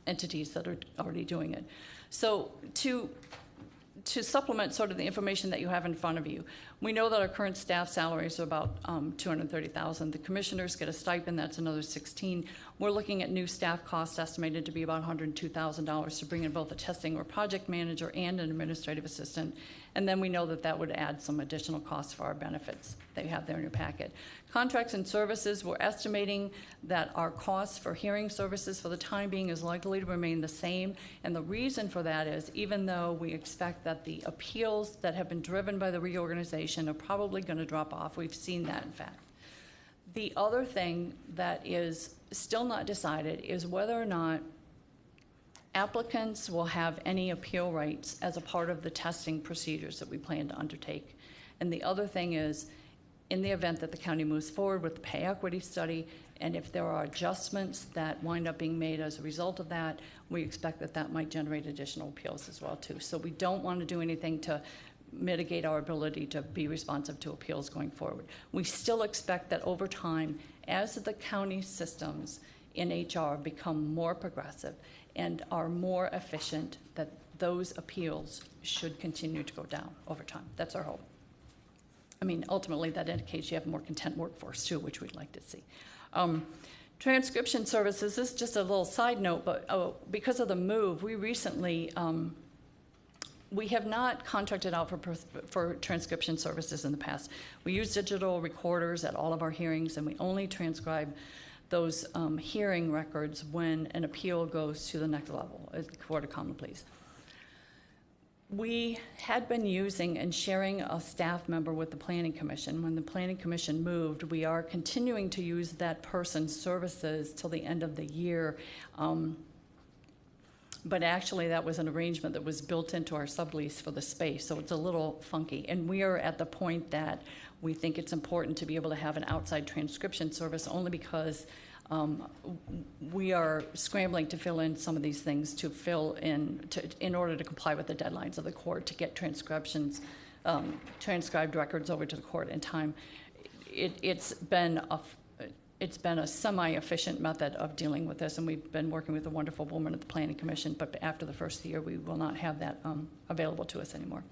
entities that are already doing it. So to supplement sort of the information that you have in front of you, we know that our current staff salaries are about $230,000. The commissioners get a stipend, that's another $16,000. We're looking at new staff costs estimated to be about $102,000 to bring in both a testing or project manager and an administrative assistant. And then we know that that would add some additional costs for our benefits that you have there in your packet. Contracts and services, we're estimating that our costs for hearing services for the time being is likely to remain the same. And the reason for that is, even though we expect that the appeals that have been driven by the reorganization are probably going to drop off, we've seen that in fact. The other thing that is still not decided is whether or not applicants will have any appeal rights as a part of the testing procedures that we plan to undertake. And the other thing is, in the event that the county moves forward with the pay equity study, and if there are adjustments that wind up being made as a result of that, we expect that that might generate additional appeals as well too. So we don't want to do anything to mitigate our ability to be responsive to appeals going forward. We still expect that over time, as the county systems in HR become more progressive and are more efficient, that those appeals should continue to go down over time. That's our hope. I mean, ultimately, that indicates you have a more content workforce, too, which we'd like to see. Transcription services, this is just a little side note, but because of the move, we recently, we have not contracted out for transcription services in the past. We use digital recorders at all of our hearings, and we only transcribe those hearing records when an appeal goes to the next level, the Court of Common Pleas. We had been using and sharing a staff member with the Planning Commission. When the Planning Commission moved, we are continuing to use that person's services till the end of the year. But actually, that was an arrangement that was built into our sublease for the space, so it's a little funky. And we are at the point that we think it's important to be able to have an outside transcription service, only because we are scrambling to fill in some of these things to fill in order to comply with the deadlines of the court to get transcriptions, transcribed records over to the court in time. It's been a semi-efficient method of dealing with this, and we've been working with a wonderful woman at the Planning Commission, but after the first year, we will not have that available to us anymore.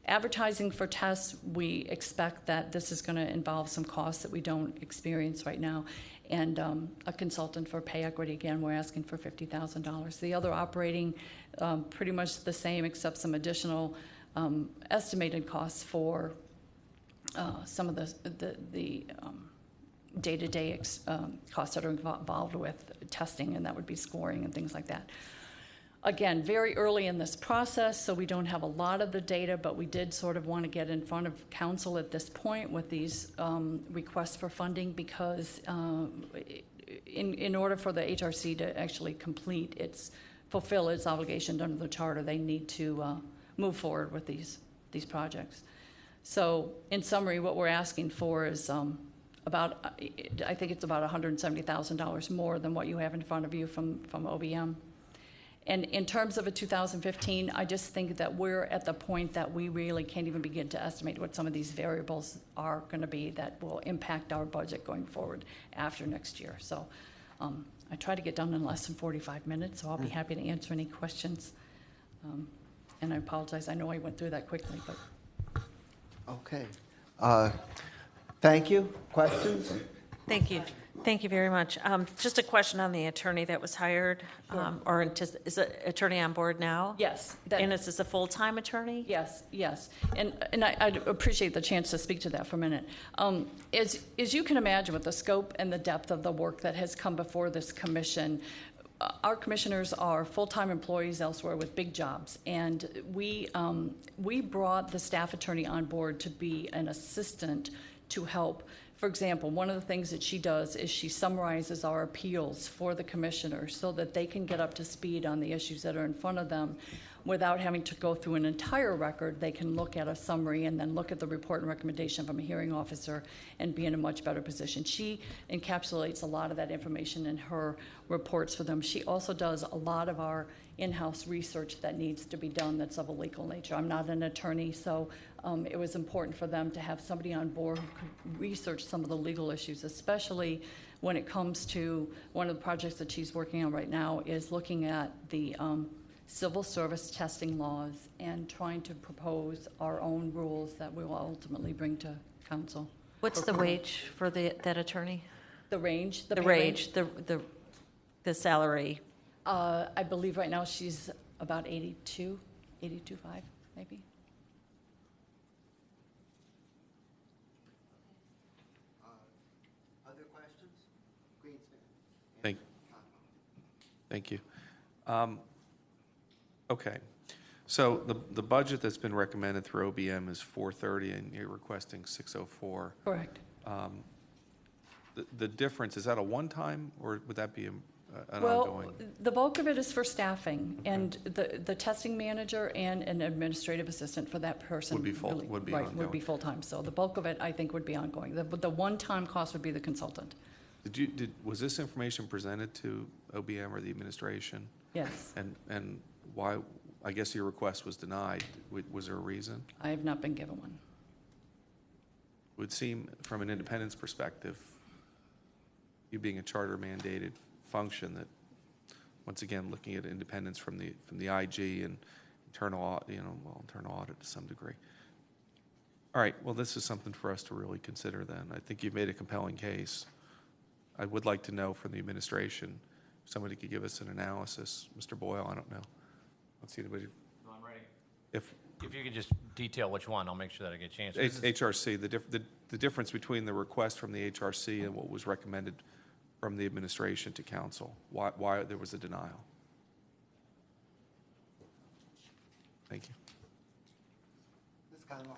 Advertising for tests, we expect that this is going to involve some costs that we don't experience right now. And a consultant for pay equity, again, we're asking for $50,000. The other operating, pretty much the same, except some additional estimated costs for some of the day-to-day costs that are involved with testing, and that would be scoring and things like that. Again, very early in this process, so we don't have a lot of the data, but we did sort of want to get in front of council at this point with these requests for funding, because in order for the HRC to actually fulfill its obligation under the charter, they need to move forward with these projects. So in summary, what we're asking for is I think it's about $170,000 more than what you have in front of you from OBM. And in terms of a 2015, I just think that we're at the point that we really can't even begin to estimate what some of these variables are going to be that will impact our budget going forward after next year. So I try to get done in less than 45 minutes, so I'll be happy to answer any questions. And I apologize, I know I went through that quickly, but.
Okay. Thank you. Questions?
Thank you. Thank you very much. Just a question on the attorney that was hired, is the attorney on board now?
Yes.
And is this a full-time attorney?
Yes, yes. And I'd appreciate the chance to speak to that for a minute. As you can imagine, with the scope and the depth of the work that has come before this commission, our commissioners are full-time employees elsewhere with big jobs. And we brought the staff attorney on board to be an assistant to help. For example, one of the things that she does is she summarizes our appeals for the commissioners so that they can get up to speed on the issues that are in front of them without having to go through an entire record. They can look at a summary and then look at the report and recommendation from a hearing officer and be in a much better position. She encapsulates a lot of that information in her reports for them. She also does a lot of our in-house research that needs to be done that's of a legal nature. I'm not an attorney, so it was important for them to have somebody on board who could research some of the legal issues, especially when it comes to one of the projects that she's working on right now is looking at the civil service testing laws and trying to propose our own rules that we will ultimately bring to council.
What's the wage for that attorney?
The range?
The
pay
range, the salary.
I believe right now she's about 82.5 maybe.
Other questions? Greenspan.
Thank you. Okay, so the budget that's been recommended through OBM is 430, and you're requesting 604.
Correct.
The difference, is that a one-time, or would that be an
Well,
ongoing?
the bulk of it is for staffing, and the testing manager and an administrative assistant for that person.
Would be
really-
would be
right, would
ongoing.
be full-time. So the bulk of it, I think, would be ongoing. The one-time cost would be the consultant.
Was this information presented to OBM or the administration?
Yes.
And why, I guess your request was denied. Was there a reason?
I have not been given one.
It would seem, from an independence perspective, you being a charter mandated function, that, once again, looking at independence from the IG and internal audit to some degree. All right, well, this is something for us to really consider then. I think you've made a compelling case. I would like to know from the administration, if somebody could give us an analysis. Mr. Boyle, I don't know. Let's see anybody.
No, I'm ready.
If
you could just detail which one, I'll make sure that I get a chance.
HRC, the difference between the request from the HRC and what was recommended from the administration to council, why there was a denial. Thank you.
Ms. Conway.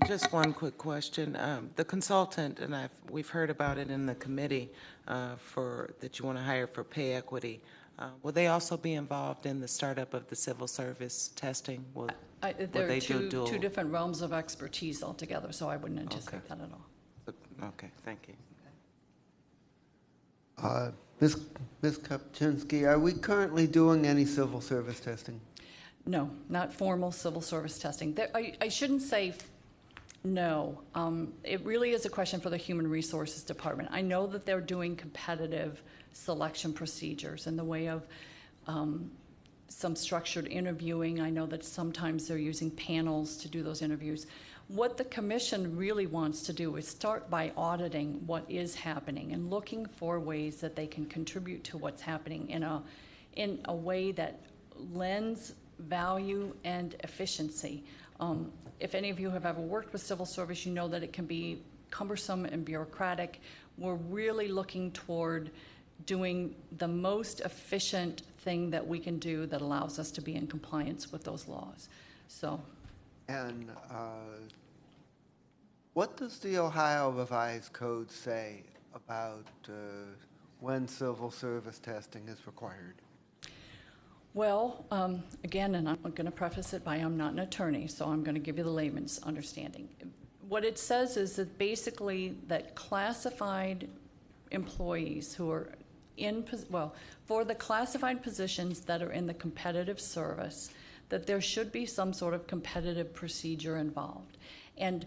Just one quick question. The consultant, and we've heard about it in the committee that you want to hire for pay equity. Will they also be involved in the startup of the civil service testing? Will
There are
they do
two
dual?
different realms of expertise altogether, so I wouldn't anticipate that at all.
Okay, thank you.
Ms. Kopczynski, are we currently doing any civil service testing?
No, not formal civil service testing. I shouldn't say no. It really is a question for the Human Resources Department. I know that they're doing competitive selection procedures in the way of some structured interviewing. I know that sometimes they're using panels to do those interviews. What the commission really wants to do is start by auditing what is happening and looking for ways that they can contribute to what's happening in a way that lends value and efficiency. If any of you have ever worked with civil service, you know that it can be cumbersome and bureaucratic. We're really looking toward doing the most efficient thing that we can do that allows us to be in compliance with those laws. So.
And what does the Ohio Revised Code say about when civil service testing is required?
Well, again, and I'm going to preface it by I'm not an attorney, so I'm going to give you the layman's understanding. What it says is that basically that classified employees who are for the classified positions that are in the competitive service, that there should be some sort of competitive procedure involved. And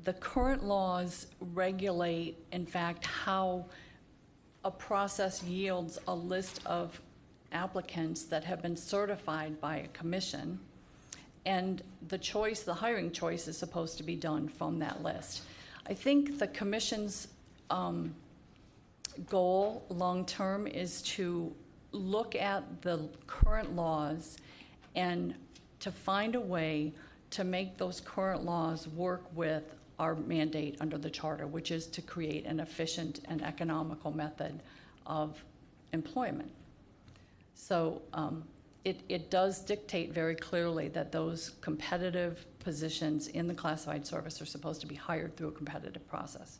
the current laws regulate, in fact, how a process yields a list of applicants that have been certified by a commission, and the hiring choice is supposed to be done from that list. I think the commission's goal, long-term, is to look at the current laws and to find a way to make those current laws work with our mandate under the charter, which is to create an efficient and economical method of employment. So it does dictate very clearly that those competitive positions in the classified service are supposed to be hired through a competitive process.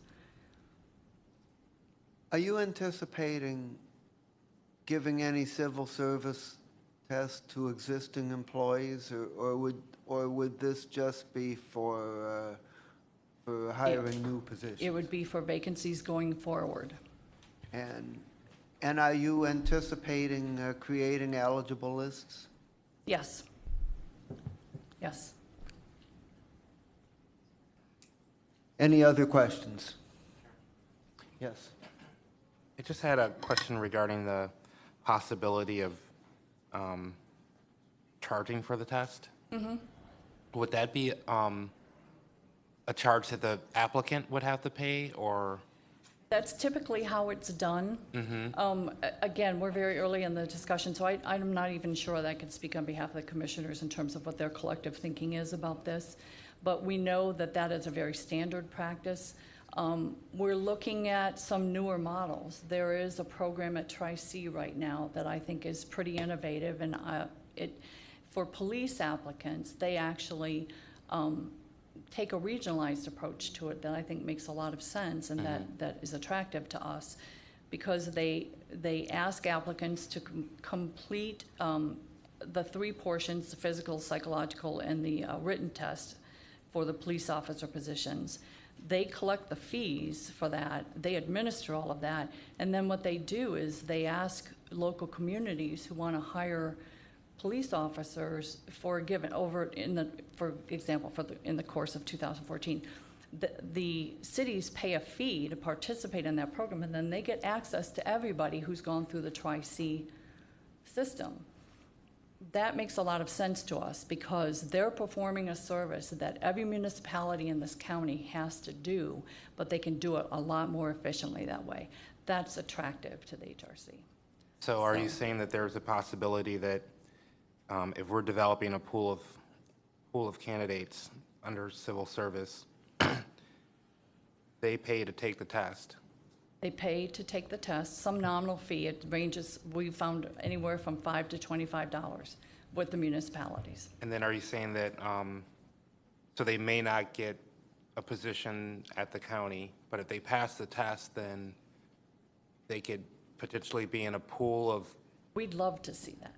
Are you anticipating giving any civil service test to existing employees, or would this just be for hiring new positions?
It would be for vacancies going forward.
And are you anticipating creating eligible lists?
Yes. Yes.
Any other questions? Yes.
I just had a question regarding the possibility of charging for the test.
Mm-hmm.
Would that be a charge that the applicant would have to pay, or?
That's typically how it's done. Again, we're very early in the discussion, so I'm not even sure that I can speak on behalf of the commissioners in terms of what their collective thinking is about this. But we know that that is a very standard practice. We're looking at some newer models. There is a program at Tri-C right now that I think is pretty innovative, and for police applicants, they actually take a regionalized approach to it that I think makes a lot of sense, and that is attractive to us, because they ask applicants to complete the three portions: the physical, psychological, and the written test for the police officer positions. They collect the fees for that, they administer all of that, and then what they do is they ask local communities who want to hire police officers for a given, for example, in the course of 2014, the cities pay a fee to participate in that program, and then they get access to everybody who's gone through the Tri-C system. That makes a lot of sense to us, because they're performing a service that every municipality in this county has to do, but they can do it a lot more efficiently that way. That's attractive to the HRC.
So are you saying that there's a possibility that if we're developing a pool of candidates under civil service, they pay to take the test?
They pay to take the test, some nominal fee. It ranges, we found, anywhere from $5 to $25 with the municipalities.
And then are you saying that, so they may not get a position at the county, but if they pass the test, then they could potentially be in a pool of?
We'd love to see that.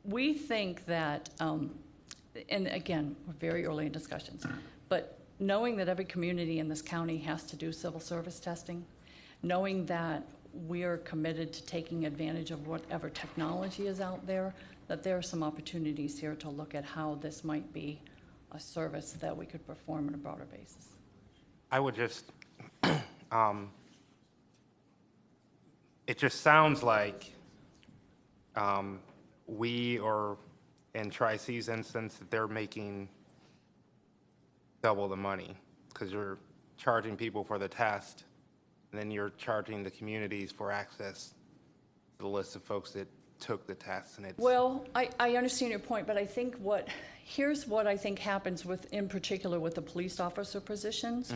We think that, and again, we're very early in discussions, but knowing that every community in this county has to do civil service testing, knowing that we are committed to taking advantage of whatever technology is out there, that there are some opportunities here to look at how this might be a service that we could perform on a broader basis.
I would just, it just sounds like or in Tri-C's instance, that they're making double the money, because you're charging people for the test, and then you're charging the communities for access to the list of folks that took the test. And it's,
well, I understand your point, but I think here's what I think happens in particular with the police officer positions.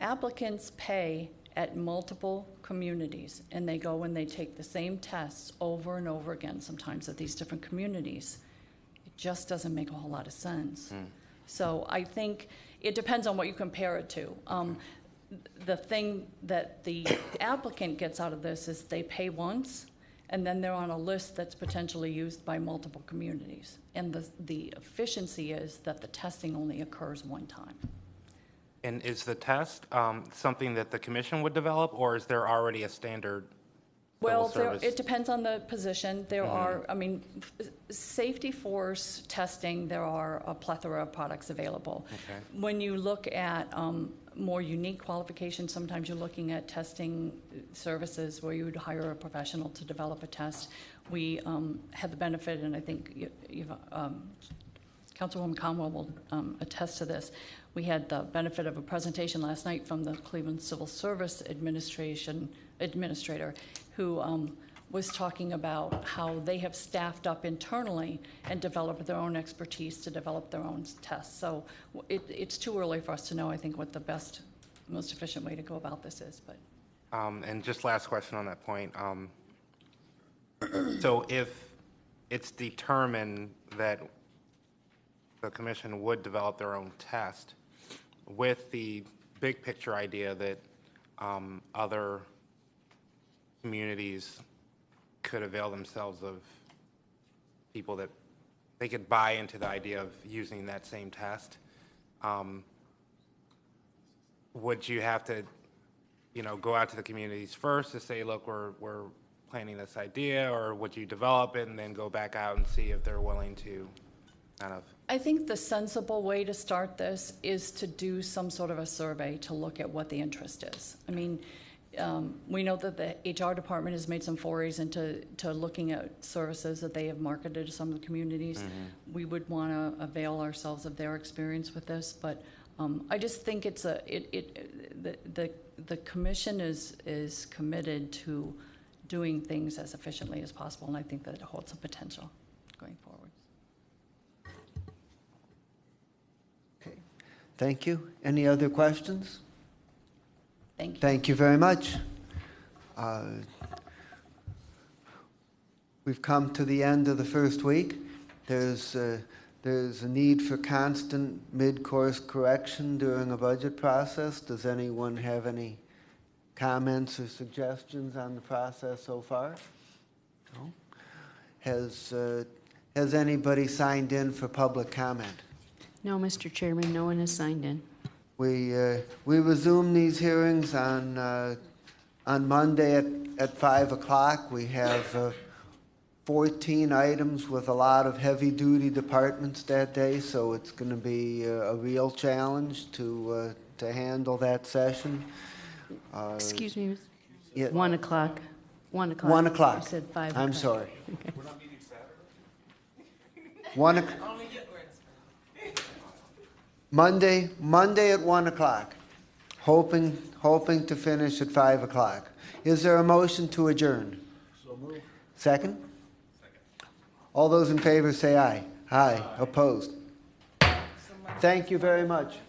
Applicants pay at multiple communities, and they go and they take the same tests over and over again, sometimes at these different communities. It just doesn't make a whole lot of sense. So I think it depends on what you compare it to. The thing that the applicant gets out of this is they pay once, and then they're on a list that's potentially used by multiple communities. And the efficiency is that the testing only occurs one time.
and is the test something that the commission would develop, or is there already a standard
Well,
civil service?
it depends on the position. There are, I mean, safety force testing, there are a plethora of products available.
Okay.
When you look at more unique qualifications, sometimes you're looking at testing services where you would hire a professional to develop a test. We had the benefit, and I think Councilwoman Conwell will attest to this. We had the benefit of a presentation last night from the Cleveland Civil Service administrator who was talking about how they have staffed up internally and developed their own expertise to develop their own tests. So it's too early for us to know, I think, what the best, most efficient way to go about this is. But
And just last question on that point. So if it's determined that the commission would develop their own test with the big picture idea that other communities could avail themselves of people that they could buy into the idea of using that same test, would you have to, go out to the communities first to say, look, we're planning this idea, or would you develop it and then go back out and see if they're willing to kind of?
I think the sensible way to start this is to do some sort of a survey to look at what the interest is. I mean, we know that the HR department has made some forays into looking at services that they have marketed to some of the communities. Mm-hmm. We would want to avail ourselves of their experience with this, but I just think it's the commission is committed to doing things as efficiently as possible, and I think that it holds some potential going forward.
Okay. Thank you. Any other questions?
Thank you.
Thank you very much. We've come to the end of the first week. There's a need for constant mid-course correction during a budget process. Does anyone have any comments or suggestions on the process so far? No? Has anybody signed in for public comment?
No, Mr. Chairman, no one has signed in.
We resume these hearings on Monday at 5 o'clock. We have 14 items with a lot of heavy-duty departments that day, so it's going to be a real challenge to handle that session.
Excuse me,
Yeah.
1 o'clock. 1 o'clock.
1 o'clock.
You said 5 o'clock.
I'm sorry.
Okay.
We're not meeting Saturday?
1 o'clock. Monday at 1 o'clock. Hoping to finish at 5 o'clock. Is there a motion to adjourn?
So moved.
Second? All those in favor say aye. Aye. Opposed? Thank you very much.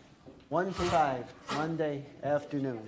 1 to 5, Monday afternoon.